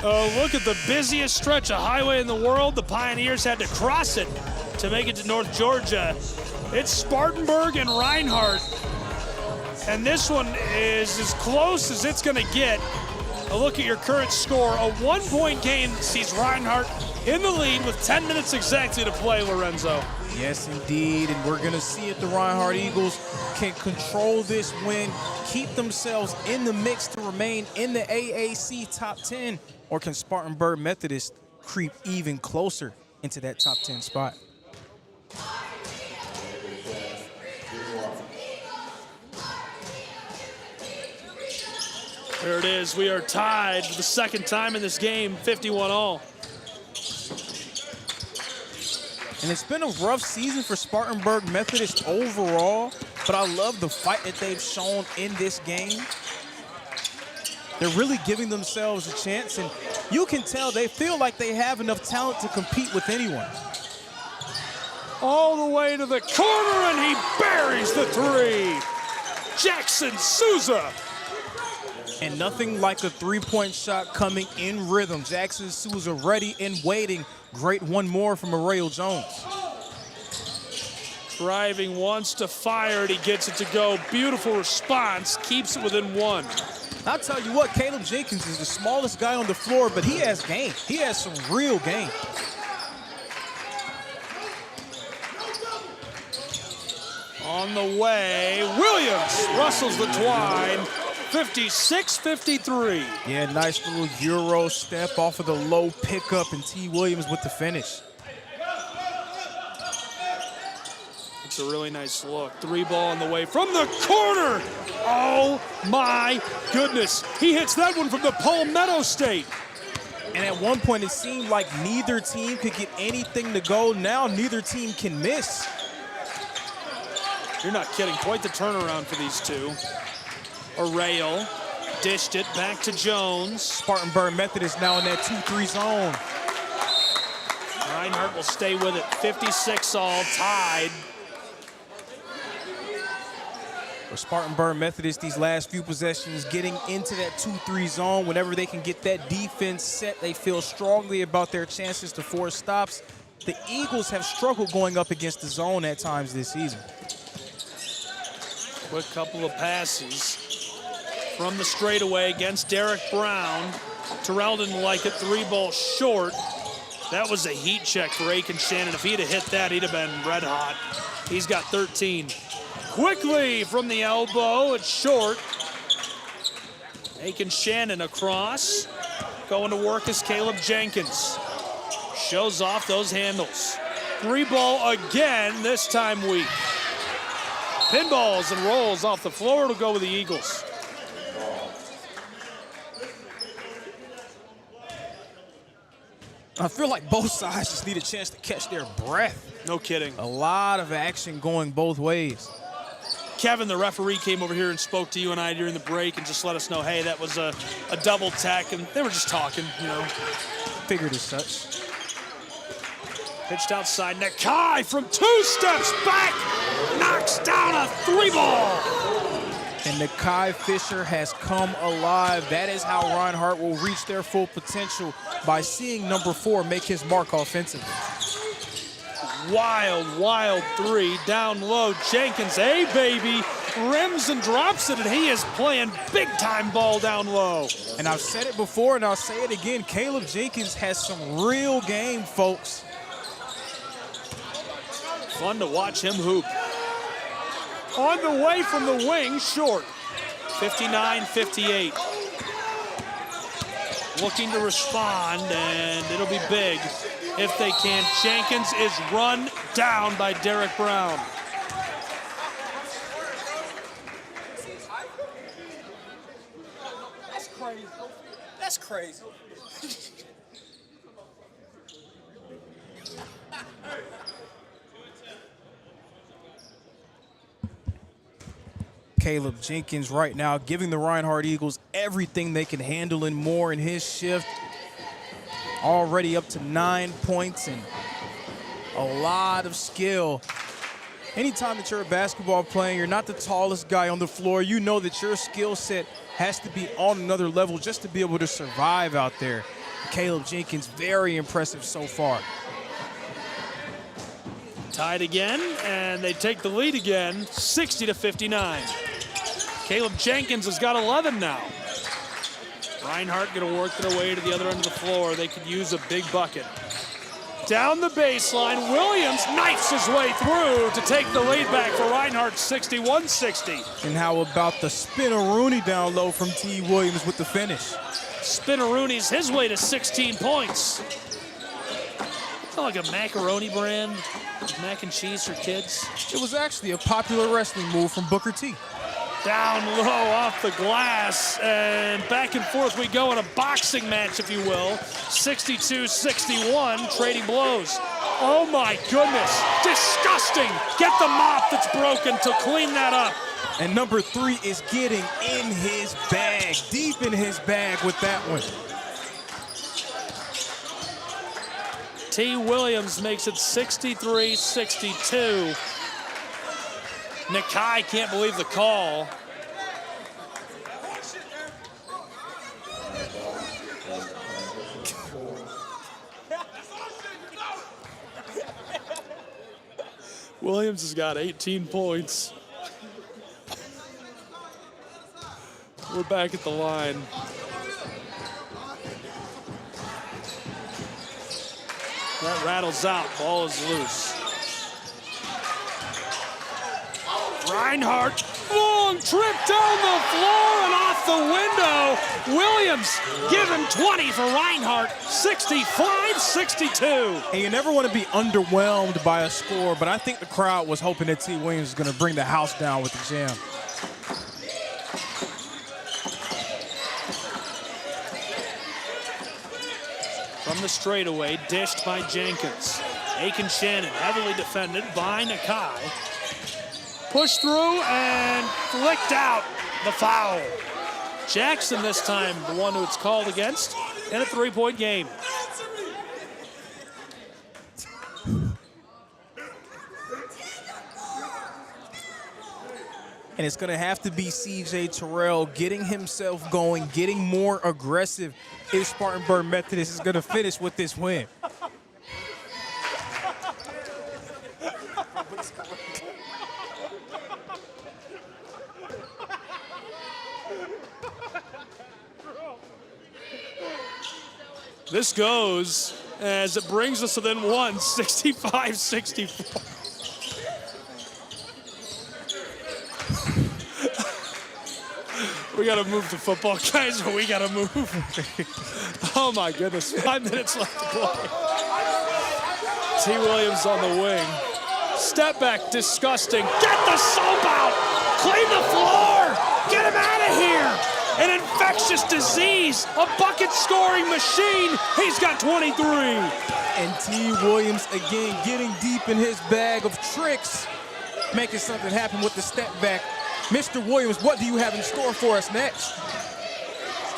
Oh, look at the busiest stretch of highway in the world. The Pioneers had to cross it to make it to North Georgia. It's Spartanburg and Reinhardt. And this one is as close as it's going to get. A look at your current score. A 1-point game sees Reinhardt in the lead with 10 minutes exactly to play, Lorenzo. Yes, indeed, and we're going to see if the Reinhardt Eagles can control this win, keep themselves in the mix to remain in the AAC top 10, or can Spartanburg Methodist creep even closer into that top 10 spot? There it is. We are tied for the second time in this game, 51-all. And it's been a rough season for Spartanburg Methodist overall, but I love the fight that they've shown in this game. They're really giving themselves a chance, and you can tell they feel like they have enough talent to compete with anyone. All the way to the corner, and he buries the three. Jackson Souza. And nothing like a three-point shot coming in rhythm. Jackson Souza ready and waiting. Great one more from Arrayo Jones. Driving, wants to fire it, he gets it to go. Beautiful response, keeps it within one. I'll tell you what, Caleb Jenkins is the smallest guy on the floor, but he has game. He has some real game. On the way, Williams rustles the twine. 56-53. Yeah, nice little Euro step off of the low pickup, and T. Williams with the finish. It's a really nice look. Three ball on the way from the corner. Oh my goodness. He hits that one from the Palmetto State. And at one point it seemed like neither team could get anything to go. Now neither team can miss. You're not kidding. Quite the turnaround for these two. Arrayo dished it back to Jones. Spartanburg Methodist now in that 2-3 zone. Reinhardt will stay with it. 56-all, tied. For Spartanburg Methodist, these last few possessions getting into that 2-3 zone. Whenever they can get that defense set, they feel strongly about their chances to force stops. The Eagles have struggled going up against the zone at times this season. Quick couple of passes from the straightaway against Derek Brown. Terrell didn't like it, three ball short. That was a heat check for Aiken Shannon. If he'd have hit that, he'd have been red hot. He's got 13. Quickly from the elbow, it's short. Aiken Shannon across. Going to work is Caleb Jenkins. Shows off those handles. 3-ball again, this time weak. Pinballs and rolls off the floor to go with the Eagles. I feel like both sides just need a chance to catch their breath. No kidding. A lot of action going both ways. Kevin, the referee, came over here and spoke to you and I during the break and just let us know, hey, that was a double tech, and they were just talking, you know. Figured as such. Pitched outside. Nakai from 2 steps back knocks down a 3-ball. And Nakai Fisher has come alive. That is how Reinhardt will reach their full potential, by seeing number 4 make his mark offensively. Wild, wild 3 down low. Jenkins, hey baby, rims and drops it, and he is playing big time ball down low. And I've said it before and I'll say it again, Caleb Jenkins has some real game, folks. Fun to watch him hoop. On the way from the wing, short. 59-58. Looking to respond, and it'll be big if they can. Jenkins is run down by Derek Brown. That's crazy. That's crazy. Caleb Jenkins right now giving the Reinhardt Eagles everything they can handle and more in his shift. Already up to 9 points and a lot of skill. Anytime that you're a basketball player, you're not the tallest guy on the floor, you know that your skill set has to be on another level just to be able to survive out there. Caleb Jenkins, very impressive so far. Tied again, and they take the lead again, 60-59. Caleb Jenkins has got 11 now. Reinhardt gonna work their way to the other end of the floor. They could use a big bucket. Down the baseline, Williams knifes his way through to take the lead back for Reinhardt, 61-60. And how about the spin-a-rooney down low from T. Williams with the finish? Spin-a-rooney's his way to 16 points. Like a macaroni brand, mac and cheese for kids. It was actually a popular wrestling move from Booker T. Down low off the glass, and back and forth we go in a boxing match, if you will. 62-61, trading blows. Oh my goodness, disgusting. Get the mop that's broken to clean that up. And number 3 is getting in his bag, deep in his bag with that one. T. Williams makes it 63-62. Nakai can't believe the call. Williams has got 18 points. We're back at the line. That rattles out, ball is loose. Reinhardt, long trip down the floor and off the window. Williams given 20 for Reinhardt, 65-62. And you never want to be underwhelmed by a score, but I think the crowd was hoping that T. Williams was going to bring the house down with the jam. From the straightaway, dished by Jenkins. Aiken Shannon, heavily defended by Nakai. Pushed through and flicked out the foul. Jackson this time, the one who it's called against, in a 3-point game. And it's going to have to be C.J. Terrell getting himself going, getting more aggressive if Spartanburg Methodist is going to finish with this win. This goes as it brings us within one, 65-64. We got to move the football, guys, or we got to move. Oh, my goodness. 5 minutes left to play. T. Williams on the wing. Step back, disgusting. Get the soap out. Clean the floor. Get him out of here. An infectious disease, a bucket scoring machine. He's got 23. And T. Williams again getting deep in his bag of tricks, making something happen with the step back. Mr. Williams, what do you have in store for us next?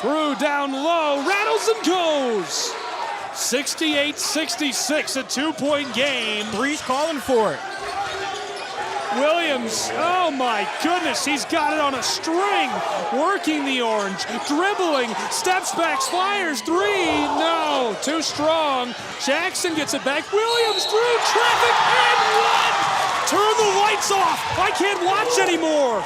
Through down low, rattles and goes. 68-66, a 2-point game. Three's calling for it. Williams, oh my goodness, he's got it on a string, working the orange, dribbling, steps back, fires, three, no, too strong. Jackson gets it back, Williams through traffic and one. Turn the lights off, I can't watch anymore.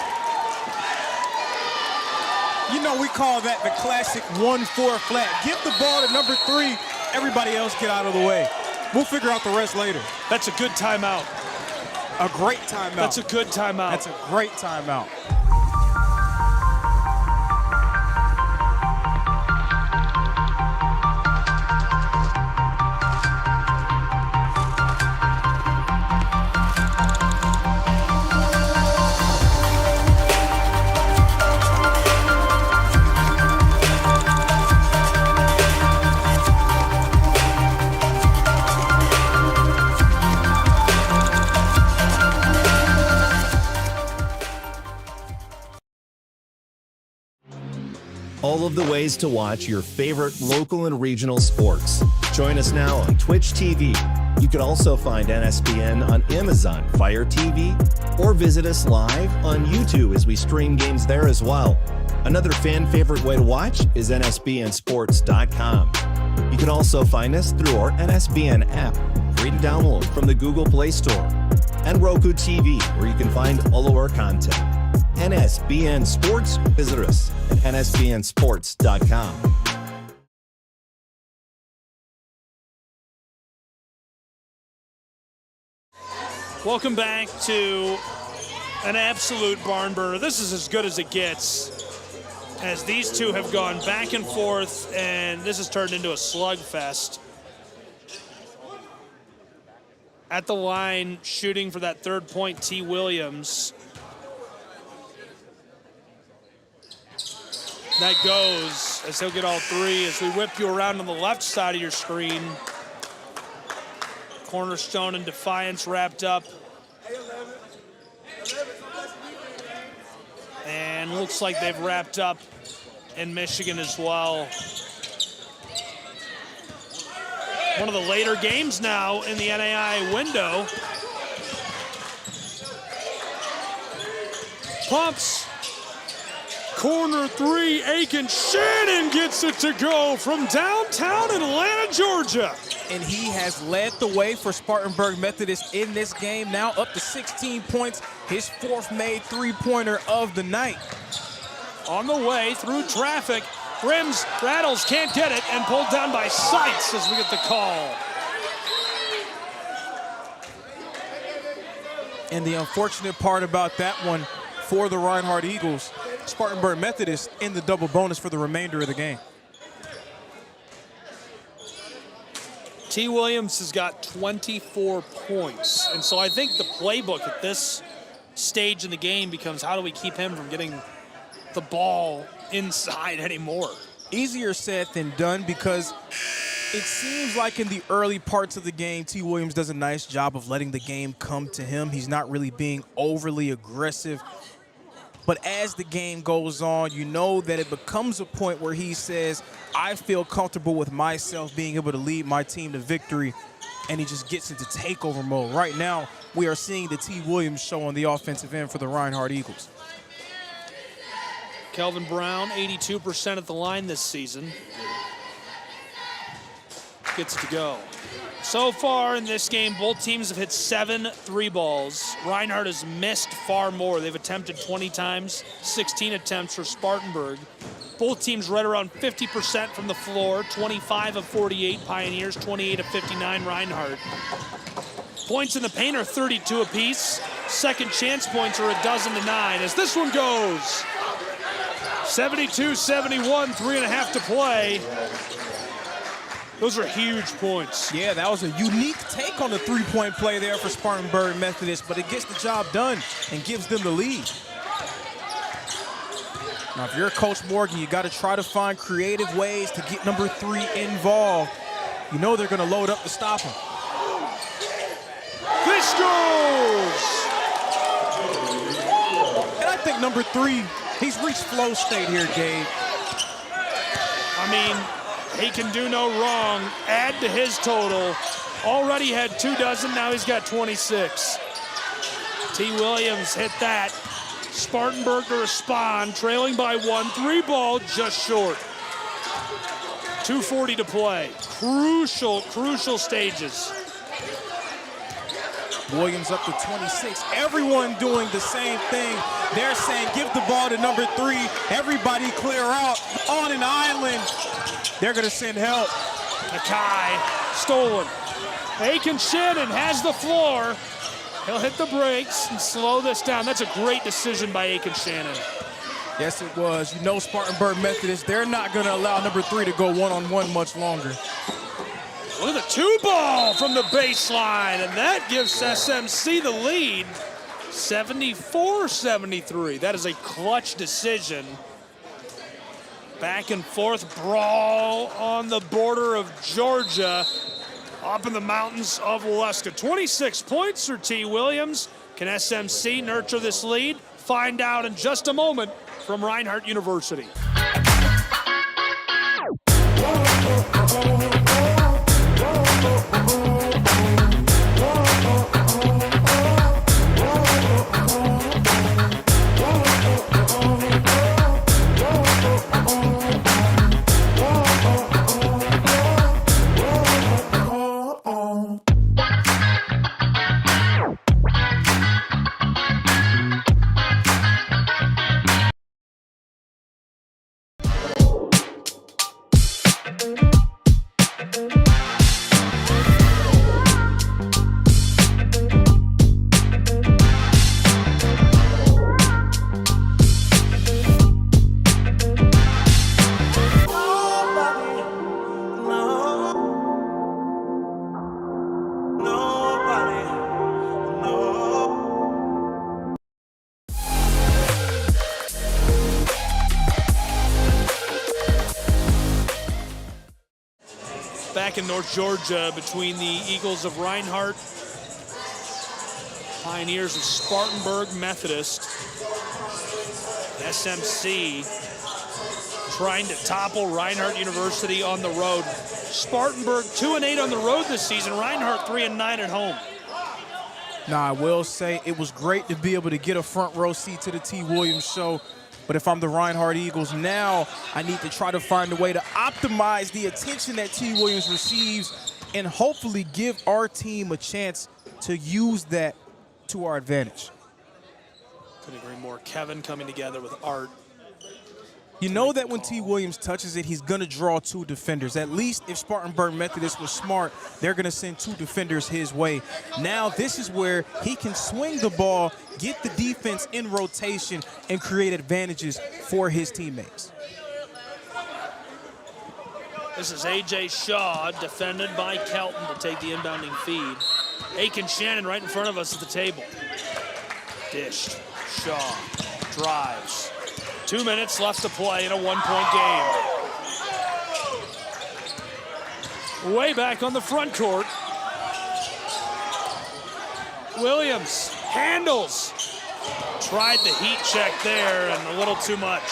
You know, we call that the classic 1-4 flat. Give the ball to number 3, everybody else get out of the way. We'll figure out the rest later. That's a good timeout. A great timeout. That's a good timeout. That's a great timeout. All of the ways to watch your favorite local and regional sports. Join us now on Twitch TV. You can also find NSBN on Amazon Fire TV or visit us live on YouTube as we stream games there as well. Another fan favorite way to watch is NSBNsports.com. You can also find us through our NSBN app, free to download from the Google Play Store, and Roku TV, where you can find all of our content. NSBN Sports, visit us at nsbnsports.com. Welcome back to an absolute barn burner. This is as good as it gets, as these two have gone back and forth, and this has turned into a slugfest. At the line, shooting for that third point, T. Williams. That goes as he'll get all three. As we whip you around on the left side of your screen, Cornerstone and Defiance wrapped up. And looks like they've wrapped up in Michigan as well. One of the later games now in the NAI window. Pumps. Corner three, Aiken Shannon gets it to go from downtown Atlanta, Georgia. And he has led the way for Spartanburg Methodist in this game, now up to 16 points, his fourth made three-pointer of the night. On the way through traffic, rims, rattles, can't get it, and pulled down by Seitz as we get the call. And the unfortunate part about that one for the Reinhardt Eagles, Spartanburg Methodist in the double bonus for the remainder of the game. T. Williams has got 24 points. And so I think the playbook at this stage in the game becomes, how do we keep him from getting the ball inside anymore? Easier said than done, because it seems like in the early parts of the game, T. Williams does a nice job of letting the game come to him. He's not really being overly aggressive. But as the game goes on, you know that it becomes a point where he says, I feel comfortable with myself being able to lead my team to victory, and he just gets into takeover mode. Right now, we are seeing the T. Williams show on the offensive end for the Reinhardt Eagles. Kelvin Brown, 82% at the line this season. gets to go. So far in this game, both teams have hit 7 3-balls. Reinhardt has missed far more. They've attempted 20 times, 16 attempts for Spartanburg. Both teams right around 50% from the floor, 25 of 48 Pioneers, 28 of 59 Reinhardt. Points in the paint are 32 apiece. Second chance points are 12 to 9 as this one goes. 72-71, 3.5 to play. Those are huge points. Yeah, that was a unique take on the three-point play there for Spartanburg Methodist, but it gets the job done and gives them the lead. Now, if you're Coach Morgan, you got to try to find creative ways to get number 3 involved. You know they're going to load up to stop him. This goes! And I think number 3, he's reached flow state here, Gabe. I mean, he can do no wrong. Add to his total. Already had 2 dozen, now he's got 26. T. Williams hit that. Spartanburg to respond, trailing by 1. 3-ball, just short. 2:40 to play. Crucial stages. Williams up to 26. Everyone doing the same thing. They're saying, give the ball to number 3. Everybody clear out on an island. They're going to send help. Nakai, stolen. Aiken Shannon has the floor. He'll hit the brakes and slow this down. That's a great decision by Aiken Shannon. Yes, it was. You know Spartanburg Methodist, they're not going to allow number 3 to go one-on-one much longer. Look at the 2-ball from the baseline, and that gives SMC the lead. 74-73. That is a clutch decision. Back and forth brawl on the border of Georgia, up in the mountains of Waleska. 26 points for T. Williams. Can SMC nurture this lead? Find out in just a moment from Reinhardt University. Back in North Georgia between the Eagles of Reinhardt, Pioneers of Spartanburg Methodist. SMC trying to topple Reinhardt University on the road. Spartanburg 2-8 on the road this season. Reinhardt 3-9 at home. Now, I will say it was great to be able to get a front row seat to the T. Williams show. But if I'm the Reinhardt Eagles now, I need to try to find a way to optimize the attention that T. Williams receives and hopefully give our team a chance to use that to our advantage. Couldn't agree more. Kevin coming together with Art. You know that when T. Williams touches it, he's going to draw 2 defenders. At least if Spartanburg Methodist was smart, they're going to send 2 defenders his way. Now this is where he can swing the ball, get the defense in rotation, and create advantages for his teammates. This is A.J. Shaw, defended by Kelton to take the inbounding feed. Aiken Shannon right in front of us at the table. Dished. Shaw drives. 2 minutes left to play in a 1-point game. Way back on the front court. Williams handles. Tried the heat check there and a little too much.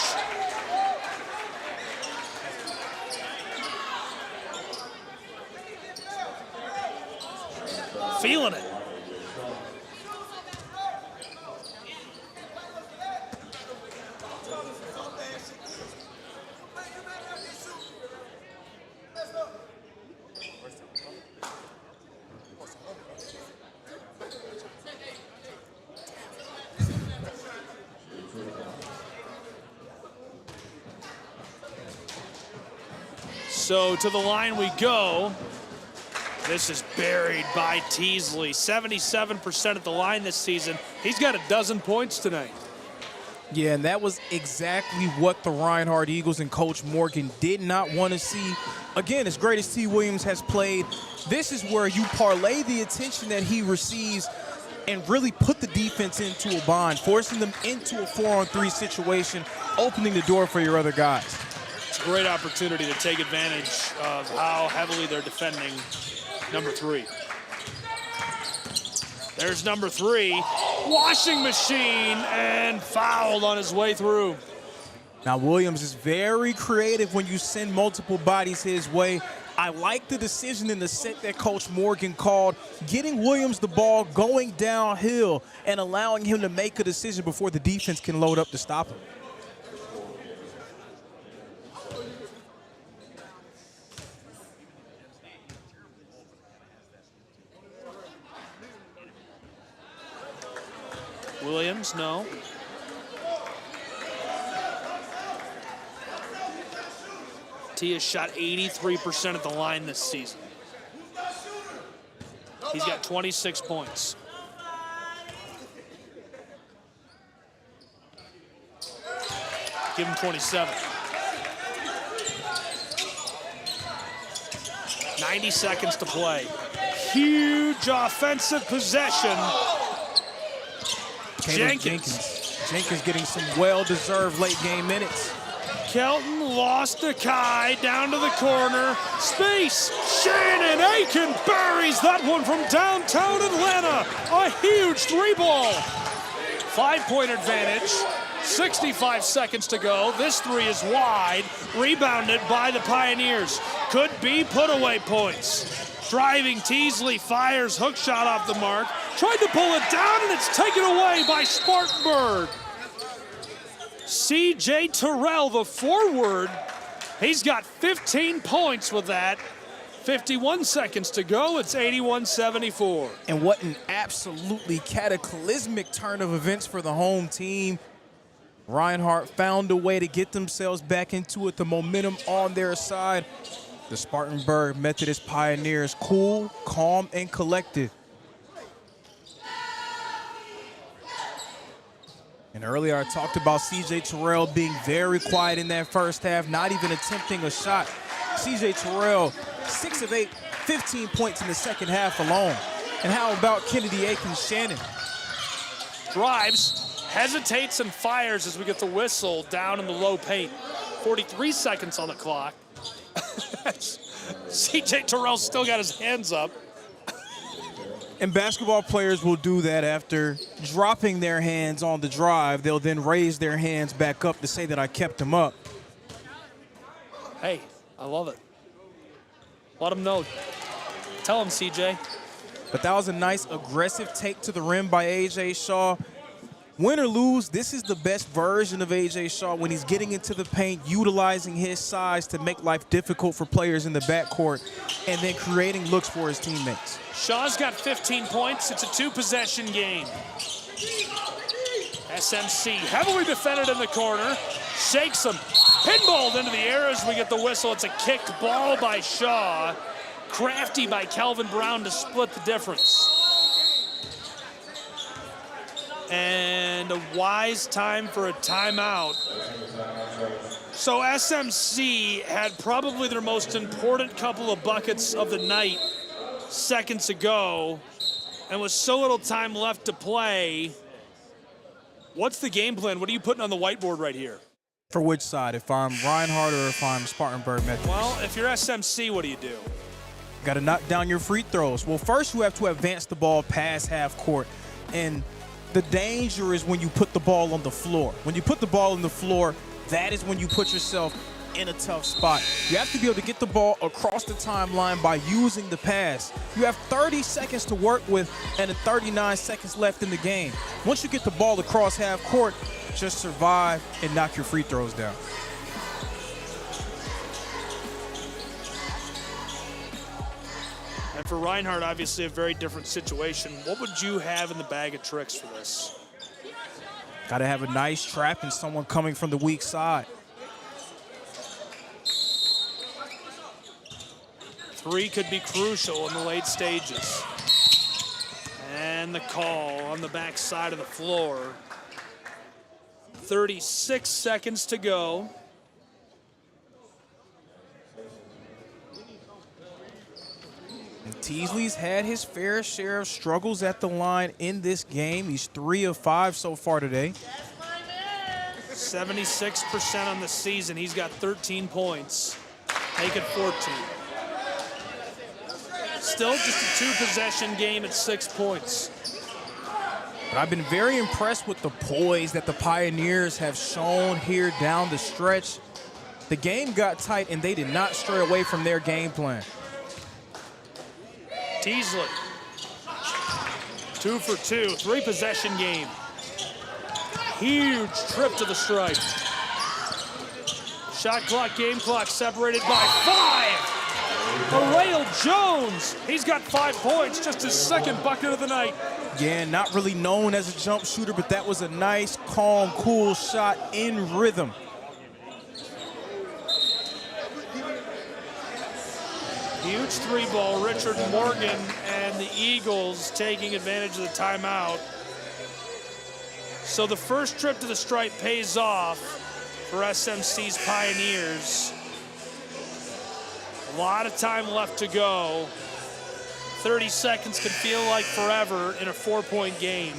Feeling it. So to the line we go. This is buried by Teasley. 77% at the line this season. He's got 12 points tonight. Yeah, and that was exactly what the Reinhardt Eagles and Coach Morgan did not want to see. Again, as great as T. Williams has played, this is where you parlay the attention that he receives and really put the defense into a bind, forcing them into a 4-on-3 situation, opening the door for your other guys. It's a great opportunity to take advantage of how heavily they're defending number 3. There's number 3, washing machine, and fouled on his way through. Now, Williams is very creative when you send multiple bodies his way. I like the decision in the set that Coach Morgan called, getting Williams the ball, going downhill, and allowing him to make a decision before the defense can load up to stop him. Williams, no. T has shot 83% at the line this season. He's got 26 points. Give him 27. 90 seconds to play. Huge offensive possession. Jenkins getting some well-deserved late-game minutes. Kelton lost to Kai, down to the corner. Space, Shannon Aiken buries that one from downtown Atlanta. A huge 3-ball. 5-point advantage, 65 seconds to go. This 3 is wide, rebounded by the Pioneers. Could be put-away points. Driving Teasley fires, hook shot off the mark. Tried to pull it down, and it's taken away by Spartanburg. C.J. Terrell, the forward, he's got 15 points with that. 51 seconds to go. It's 81-74. And what an absolutely cataclysmic turn of events for the home team. Reinhardt found a way to get themselves back into it, the momentum on their side. The Spartanburg Methodist Pioneers, cool, calm, and collected. And earlier I talked about C.J. Terrell being very quiet in that first half, not even attempting a shot. C.J. Terrell, 6 of 8, 15 points in the second half alone. And how about Kennedy Aiken-Shannon? Drives, hesitates, and fires as we get the whistle down in the low paint. 43 seconds on the clock. C.J. Terrell still got his hands up. And basketball players will do that after dropping their hands on the drive. They'll then raise their hands back up to say that I kept them up. Hey, I love it. Let them know. Tell them, CJ. But that was a nice aggressive take to the rim by A.J. Shaw. Win or lose, this is the best version of A.J. Shaw when he's getting into the paint, utilizing his size to make life difficult for players in the backcourt, and then creating looks for his teammates. Shaw's got 15 points. It's a 2-possession game. SMC heavily defended in the corner. Shakes him. Pinballed into the air as we get the whistle. It's a kicked ball by Shaw. Crafty by Calvin Brown to split the difference. And a wise time for a timeout. So SMC had probably their most important couple of buckets of the night seconds ago, and with so little time left to play, what's the game plan? What are you putting on the whiteboard right here? For which side, if I'm Reinhardt or if I'm Spartanburg Methodist? Well, if you're SMC, what do you do? Got to knock down your free throws. Well, first you have to advance the ball past half court, and the danger is when you put the ball on the floor. When you put the ball on the floor, that is when you put yourself in a tough spot. You have to be able to get the ball across the timeline by using the pass. You have 30 seconds to work with and 39 seconds left in the game. Once you get the ball across half court, just survive and knock your free throws down. And for Reinhardt, obviously a very different situation. What would you have in the bag of tricks for this? Got to have a nice trap and someone coming from the weak side. Three could be crucial in the late stages. And the call on the back side of the floor. 36 seconds to go. And Teasley's had his fair share of struggles at the line in this game. He's 3 of 5 so far today. 76% on the season. He's got 13 points. Make it 14. Still just a two-possession game at 6 points. But I've been very impressed with the poise that the Pioneers have shown here down the stretch. The game got tight, and they did not stray away from their game plan. Teasley, 2 for 2, 3-possession game. Huge trip to the stripe. Shot clock, game clock separated by 5. Arail Jones, he's got 5 points, just his second bucket of the night. Yeah, not really known as a jump shooter, but that was a nice, calm, cool shot in rhythm. Huge 3-ball, Richard Morgan and the Eagles taking advantage of the timeout. So the first trip to the stripe pays off for SMC's Pioneers. A lot of time left to go. 30 seconds can feel like forever in a 4-point game.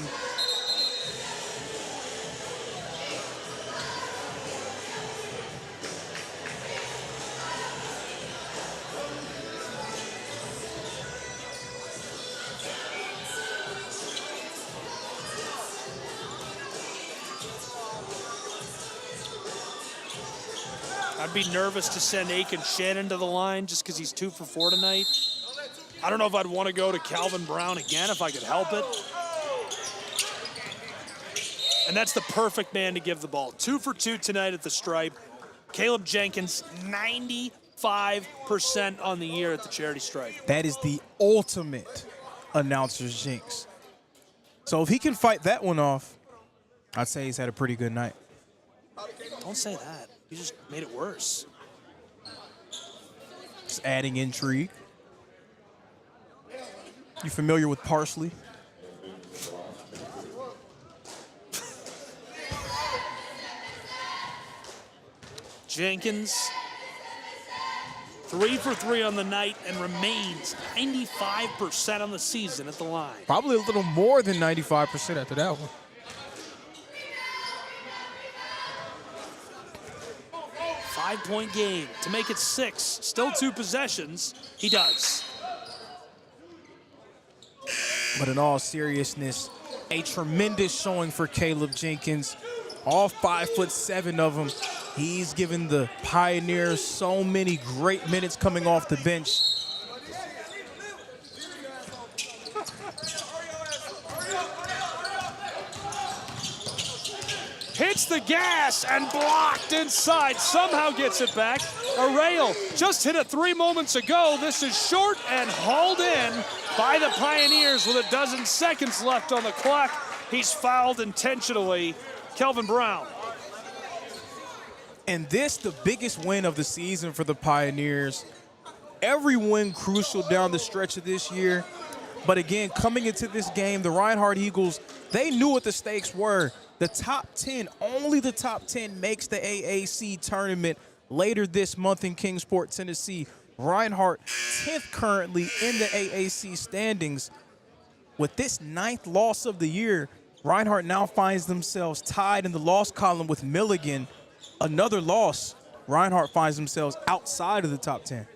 I'd be nervous to send Aiken Shannon to the line just because he's 2 for 4 tonight. I don't know if I'd want to go to Calvin Brown again if I could help it. And that's the perfect man to give the ball. 2 for 2 tonight at the stripe. Caleb Jenkins, 95% on the year at the charity stripe. That is the ultimate announcer's jinx. So if he can fight that one off, I'd say he's had a pretty good night. Don't say that. You just made it worse. Just adding intrigue. You familiar with parsley? Jenkins, 3 for 3 on the night and remains 95% on the season at the line. Probably a little more than 95% after that one. Five-point game to make it 6. Still 2 possessions. He does. But in all seriousness, a tremendous showing for Caleb Jenkins. All 5'7" of him. He's given the Pioneers so many great minutes coming off the bench. Hits the gas and blocked inside. Somehow gets it back. Arail just hit a 3 moments ago. This is short and hauled in by the Pioneers with 12 seconds left on the clock. He's fouled intentionally. Kelvin Brown. And this, the biggest win of the season for the Pioneers. Every win crucial down the stretch of this year. But again, coming into this game, the Reinhardt Eagles, they knew what the stakes were. The top 10, only the top 10 makes the AAC tournament later this month in Kingsport, Tennessee. Reinhardt, 10th currently in the AAC standings. With this 9th loss of the year, Reinhardt now finds themselves tied in the loss column with Milligan. Another loss, Reinhardt finds themselves outside of the top 10.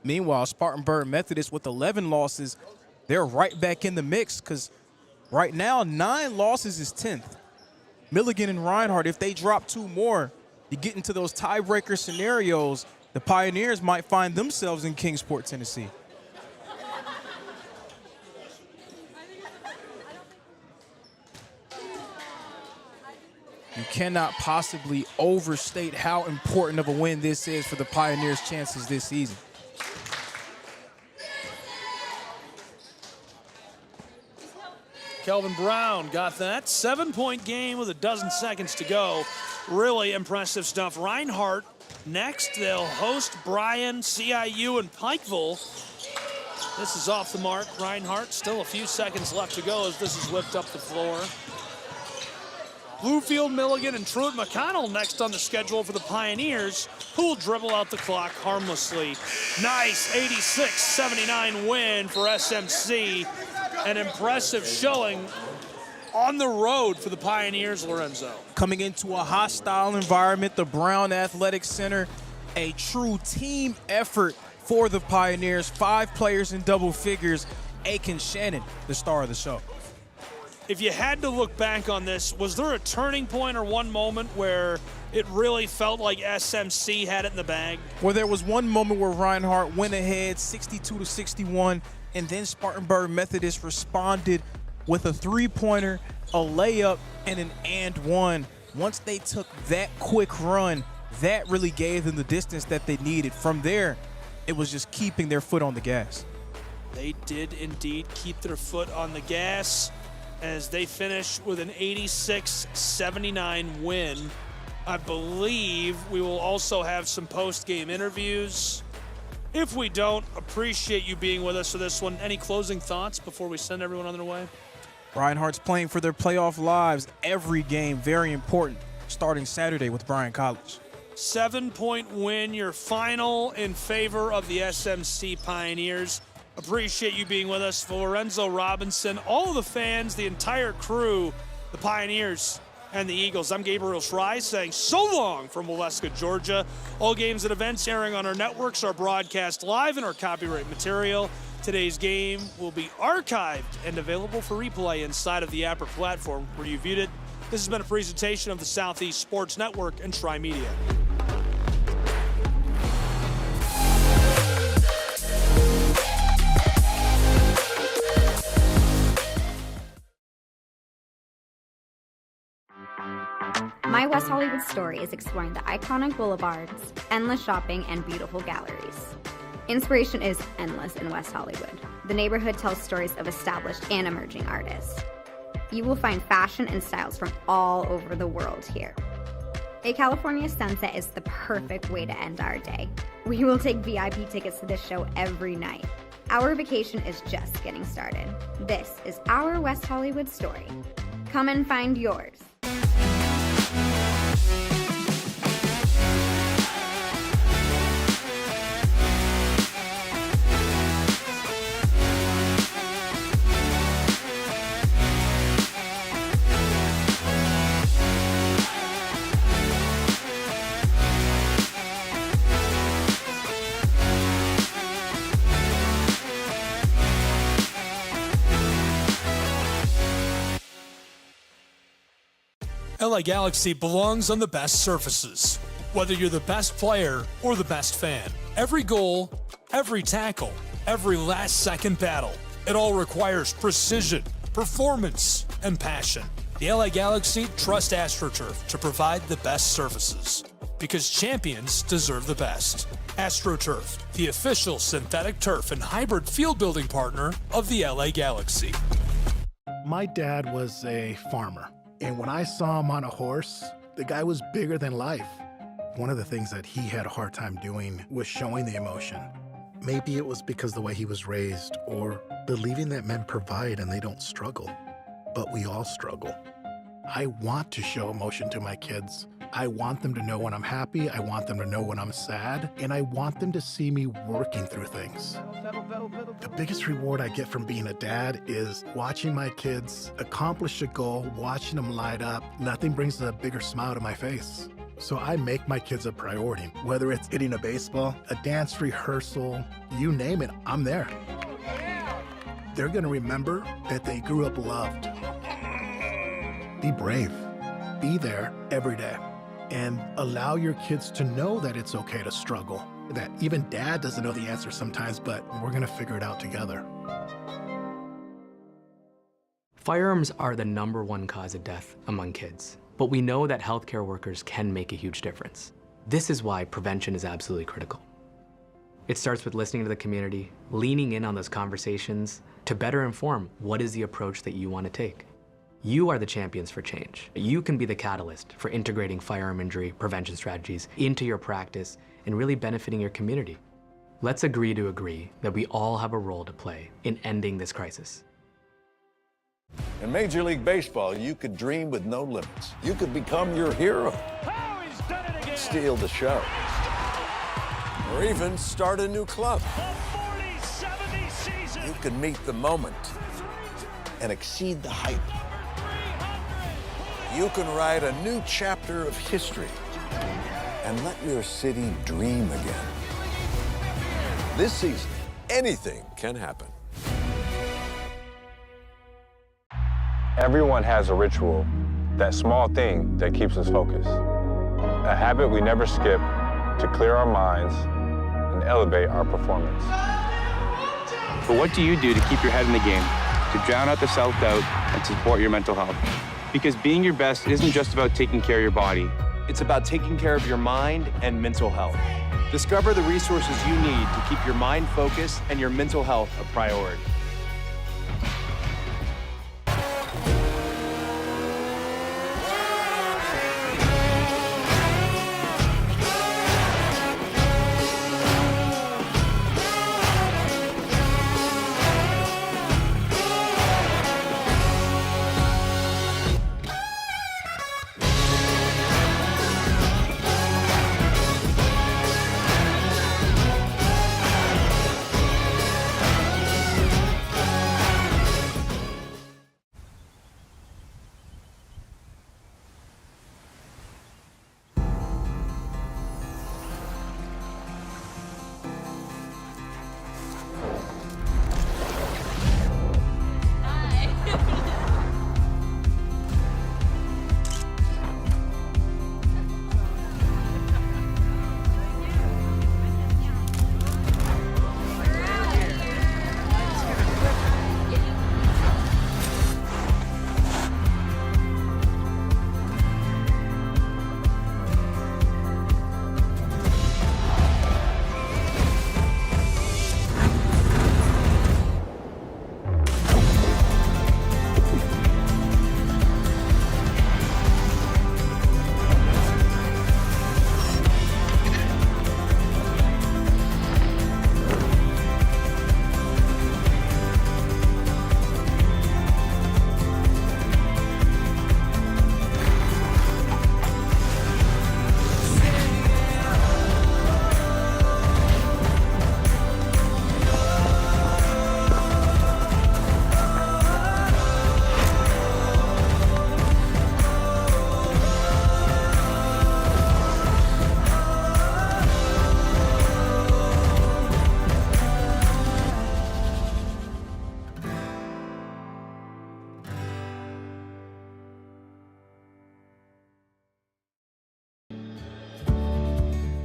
Meanwhile, Spartanburg Methodist with 11 losses, they're right back in the mix because right now, 9 losses is 10th. Milligan and Reinhardt, if they drop 2 more, you get into those tiebreaker scenarios, the Pioneers might find themselves in Kingsport, Tennessee. You cannot possibly overstate how important of a win this is for the Pioneers' chances this season. Kelvin Brown got that. 7-point game with 12 seconds to go. Really impressive stuff. Reinhardt Next, they'll host Bryan, CIU, and Pikeville. This is off the mark. Reinhardt, still a few seconds left to go as this is whipped up the floor. Bluefield, Milligan, and Truett McConnell next on the schedule for the Pioneers, who will dribble out the clock harmlessly. Nice 86-79 win for SMC. An impressive showing on the road for the Pioneers, Lorenzo. Coming into a hostile environment, the Brown Athletic Center, a true team effort for the Pioneers. 5 players in double figures. Aiken Shannon, the star of the show. If you had to look back on this, was there a turning point or one moment where it really felt like SMC had it in the bag? Well, there was one moment where Reinhardt went ahead 62-61, and then Spartanburg Methodist responded with a three-pointer, a layup, and an and one. Once they took that quick run, that really gave them the distance that they needed. From there, it was just keeping their foot on the gas. They did indeed keep their foot on the gas as they finish with an 86-79 win. I believe we will also have some post-game interviews. If we don't, appreciate you being with us for this one. Any closing thoughts before we send everyone on their way? Reinhardt's playing for their playoff lives. Every game very important, starting Saturday with Bryan College. 7-point win, your final in favor of the SMC Pioneers. Appreciate you being with us. For Lorenzo Robinson, all of the fans, the entire crew, the Pioneers and the Eagles, I'm Gabriel Schrei saying so long from Waleska, Georgia. All games and events airing on our networks are broadcast live in our copyright material. Today's game will be archived and available for replay inside of the Apper platform where you viewed it. This has been a presentation of the Southeast Sports Network and Tri-Media. My West Hollywood story is exploring the iconic boulevards, endless shopping, and beautiful galleries. Inspiration is endless in West Hollywood. The neighborhood tells stories of established and emerging artists. You will find fashion and styles from all over the world here. A California sunset is the perfect way to end our day. We will take VIP tickets to this show every night. Our vacation is just getting started. This is our West Hollywood story. Come and find yours. LA Galaxy belongs on the best surfaces. Whether you're the best player or the best fan, every goal, every tackle, every last-second battle, it all requires precision, performance, and passion. The LA Galaxy trust AstroTurf to provide the best surfaces because champions deserve the best. AstroTurf, the official synthetic turf and hybrid field building partner of the LA Galaxy. My dad was a farmer. And when I saw him on a horse, the guy was bigger than life. One of the things that he had a hard time doing was showing the emotion. Maybe it was because the way he was raised or believing that men provide and they don't struggle. But we all struggle. I want to show emotion to my kids. I want them to know when I'm happy. I want them to know when I'm sad. And I want them to see me working through things. The biggest reward I get from being a dad is watching my kids accomplish a goal, watching them light up. Nothing brings a bigger smile to my face. So I make my kids a priority. Whether it's hitting a baseball, a dance rehearsal, you name it, I'm there. They're gonna remember that they grew up loved. Be brave. Be there every day. And allow your kids to know that it's okay to struggle. That even dad doesn't know the answer sometimes, but we're gonna figure it out together. Firearms are the #1 cause of death among kids, but we know that healthcare workers can make a huge difference. This is why prevention is absolutely critical. It starts with listening to the community, leaning in on those conversations to better inform what is the approach that you want to take. You are the champions for change. You can be the catalyst for integrating firearm injury prevention strategies into your practice and really benefiting your community. Let's agree to agree that we all have a role to play in ending this crisis. In Major League Baseball, you could dream with no limits. You could become your hero. Steal the show. Or even start a new club. You can meet the moment and exceed the hype. You can write a new chapter of history and let your city dream again. This season, anything can happen. Everyone has a ritual, that small thing that keeps us focused. A habit we never skip to clear our minds and elevate our performance. But what do you do to keep your head in the game, to drown out the self-doubt and support your mental health? Because being your best isn't just about taking care of your body. It's about taking care of your mind and mental health. Discover the resources you need to keep your mind focused and your mental health a priority.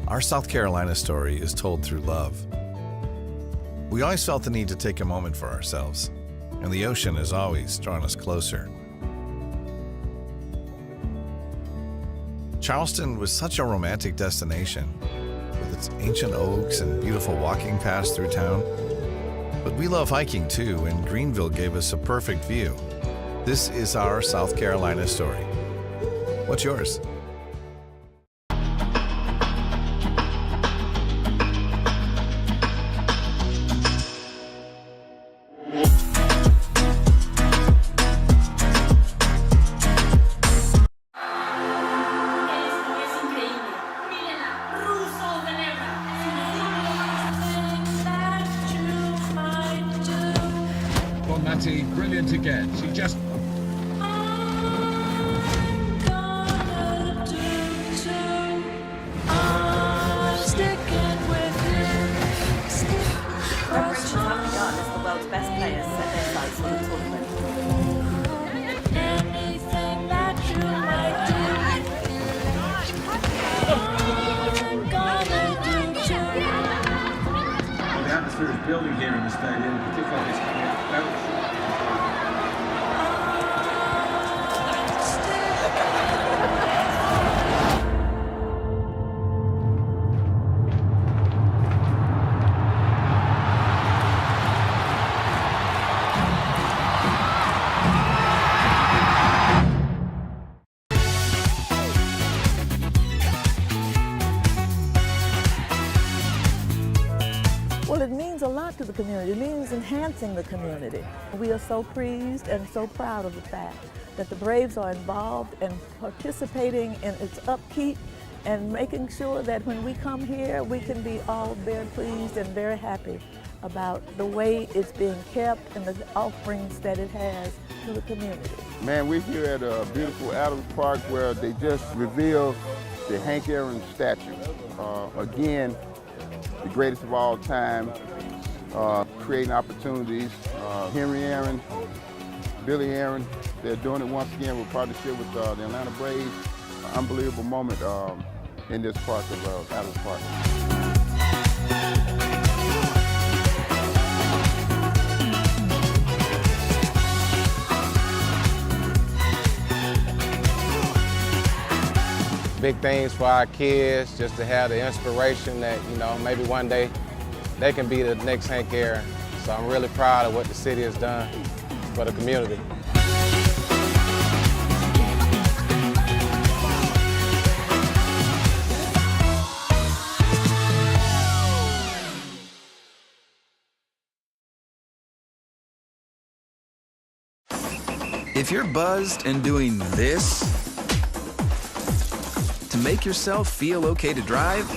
Our South Carolina story is told through love. We always felt the need to take a moment for ourselves, and the ocean has always drawn us closer. Charleston was such a romantic destination, with its ancient oaks and beautiful walking paths through town. But we love hiking too, and Greenville gave us a perfect view. This is our South Carolina story. What's yours? Brilliant again. She just... The atmosphere is building here in the stadium, particularly this coming out. lot to the community. It means enhancing the community. We are so pleased and so proud of the fact that the Braves are involved and participating in its upkeep and making sure that when we come here, we can be all very pleased and very happy about the way it's being kept and the offerings that it has to the community. Man, we're here at a beautiful Adams Park where they just revealed the Hank Aaron statue. Again, the greatest of all time, creating opportunities. Henry Aaron, Billy Aaron, they're doing it once again with partnership with the Atlanta Braves. Unbelievable moment in this park of Adams Park. Big things for our kids, just to have the inspiration that, you know, maybe one day they can be the next Hank Aaron. So I'm really proud of what the city has done for the community. If you're buzzed and doing this to make yourself feel okay to drive,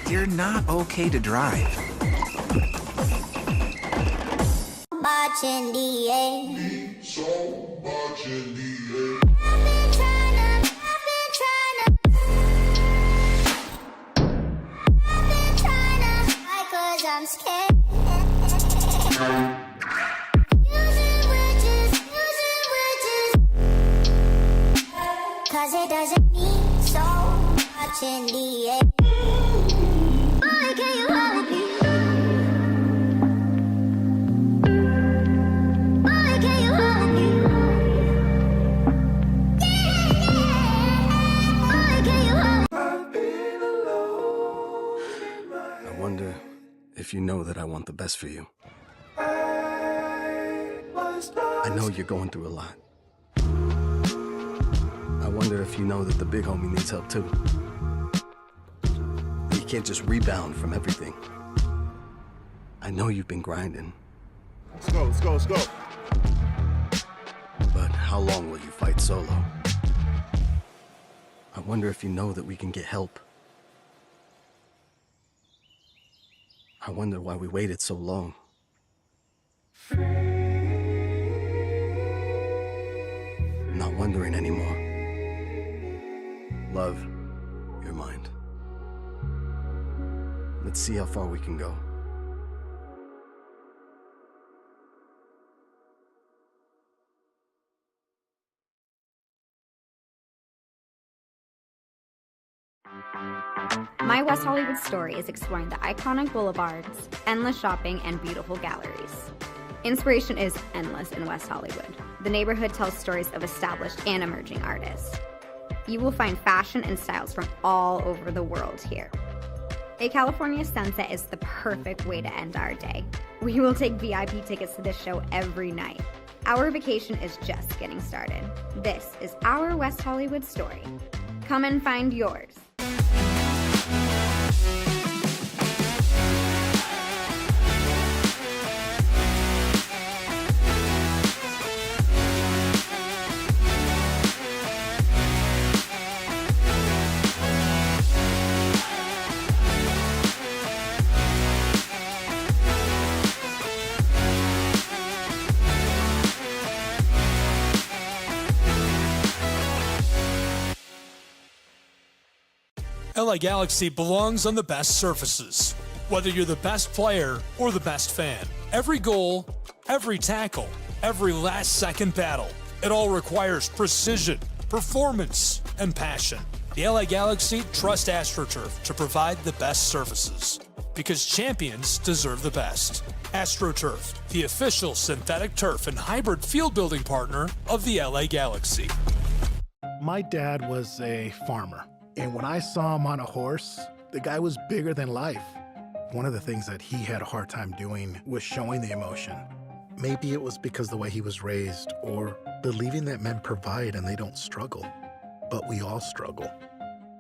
you're not okay to drive. I'm scared. Cause it doesn't mean so much in the end. Boy, can you hold me? Boy, can you hold me? Boy, can you hold me? I wonder if you know that I want the best for you. I know you're going through a lot. I wonder if you know that the big homie needs help too. You can't just rebound from everything. I know you've been grinding. Let's go, let's go, let's go. But how long will you fight solo? I wonder if you know that we can get help. I wonder why we waited so long. I'm not wondering anymore. Love, your mind. Let's see how far we can go. My West Hollywood story is exploring the iconic boulevards, endless shopping, and beautiful galleries. Inspiration is endless in West Hollywood. The neighborhood tells stories of established and emerging artists. You will find fashion and styles from all over the world here. A California sunset is the perfect way to end our day. We will take VIP tickets to this show every night. Our vacation is just getting started. This is our West Hollywood story. Come and find yours. LA Galaxy belongs on the best surfaces. Whether you're the best player or the best fan, every goal, every tackle, every last-second battle, it all requires precision, performance, and passion. The LA Galaxy trust AstroTurf to provide the best surfaces, because champions deserve the best. AstroTurf, the official synthetic turf and hybrid field building partner of the LA Galaxy. My dad was a farmer, and when I saw him on a horse, the guy was bigger than life. One of the things that he had a hard time doing was showing the emotion. Maybe it was because the way he was raised, or believing that men provide and they don't struggle. But we all struggle.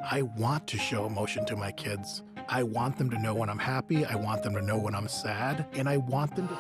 I want to show emotion to my kids. I want them to know when I'm happy, I want them to know when I'm sad, and I want them to...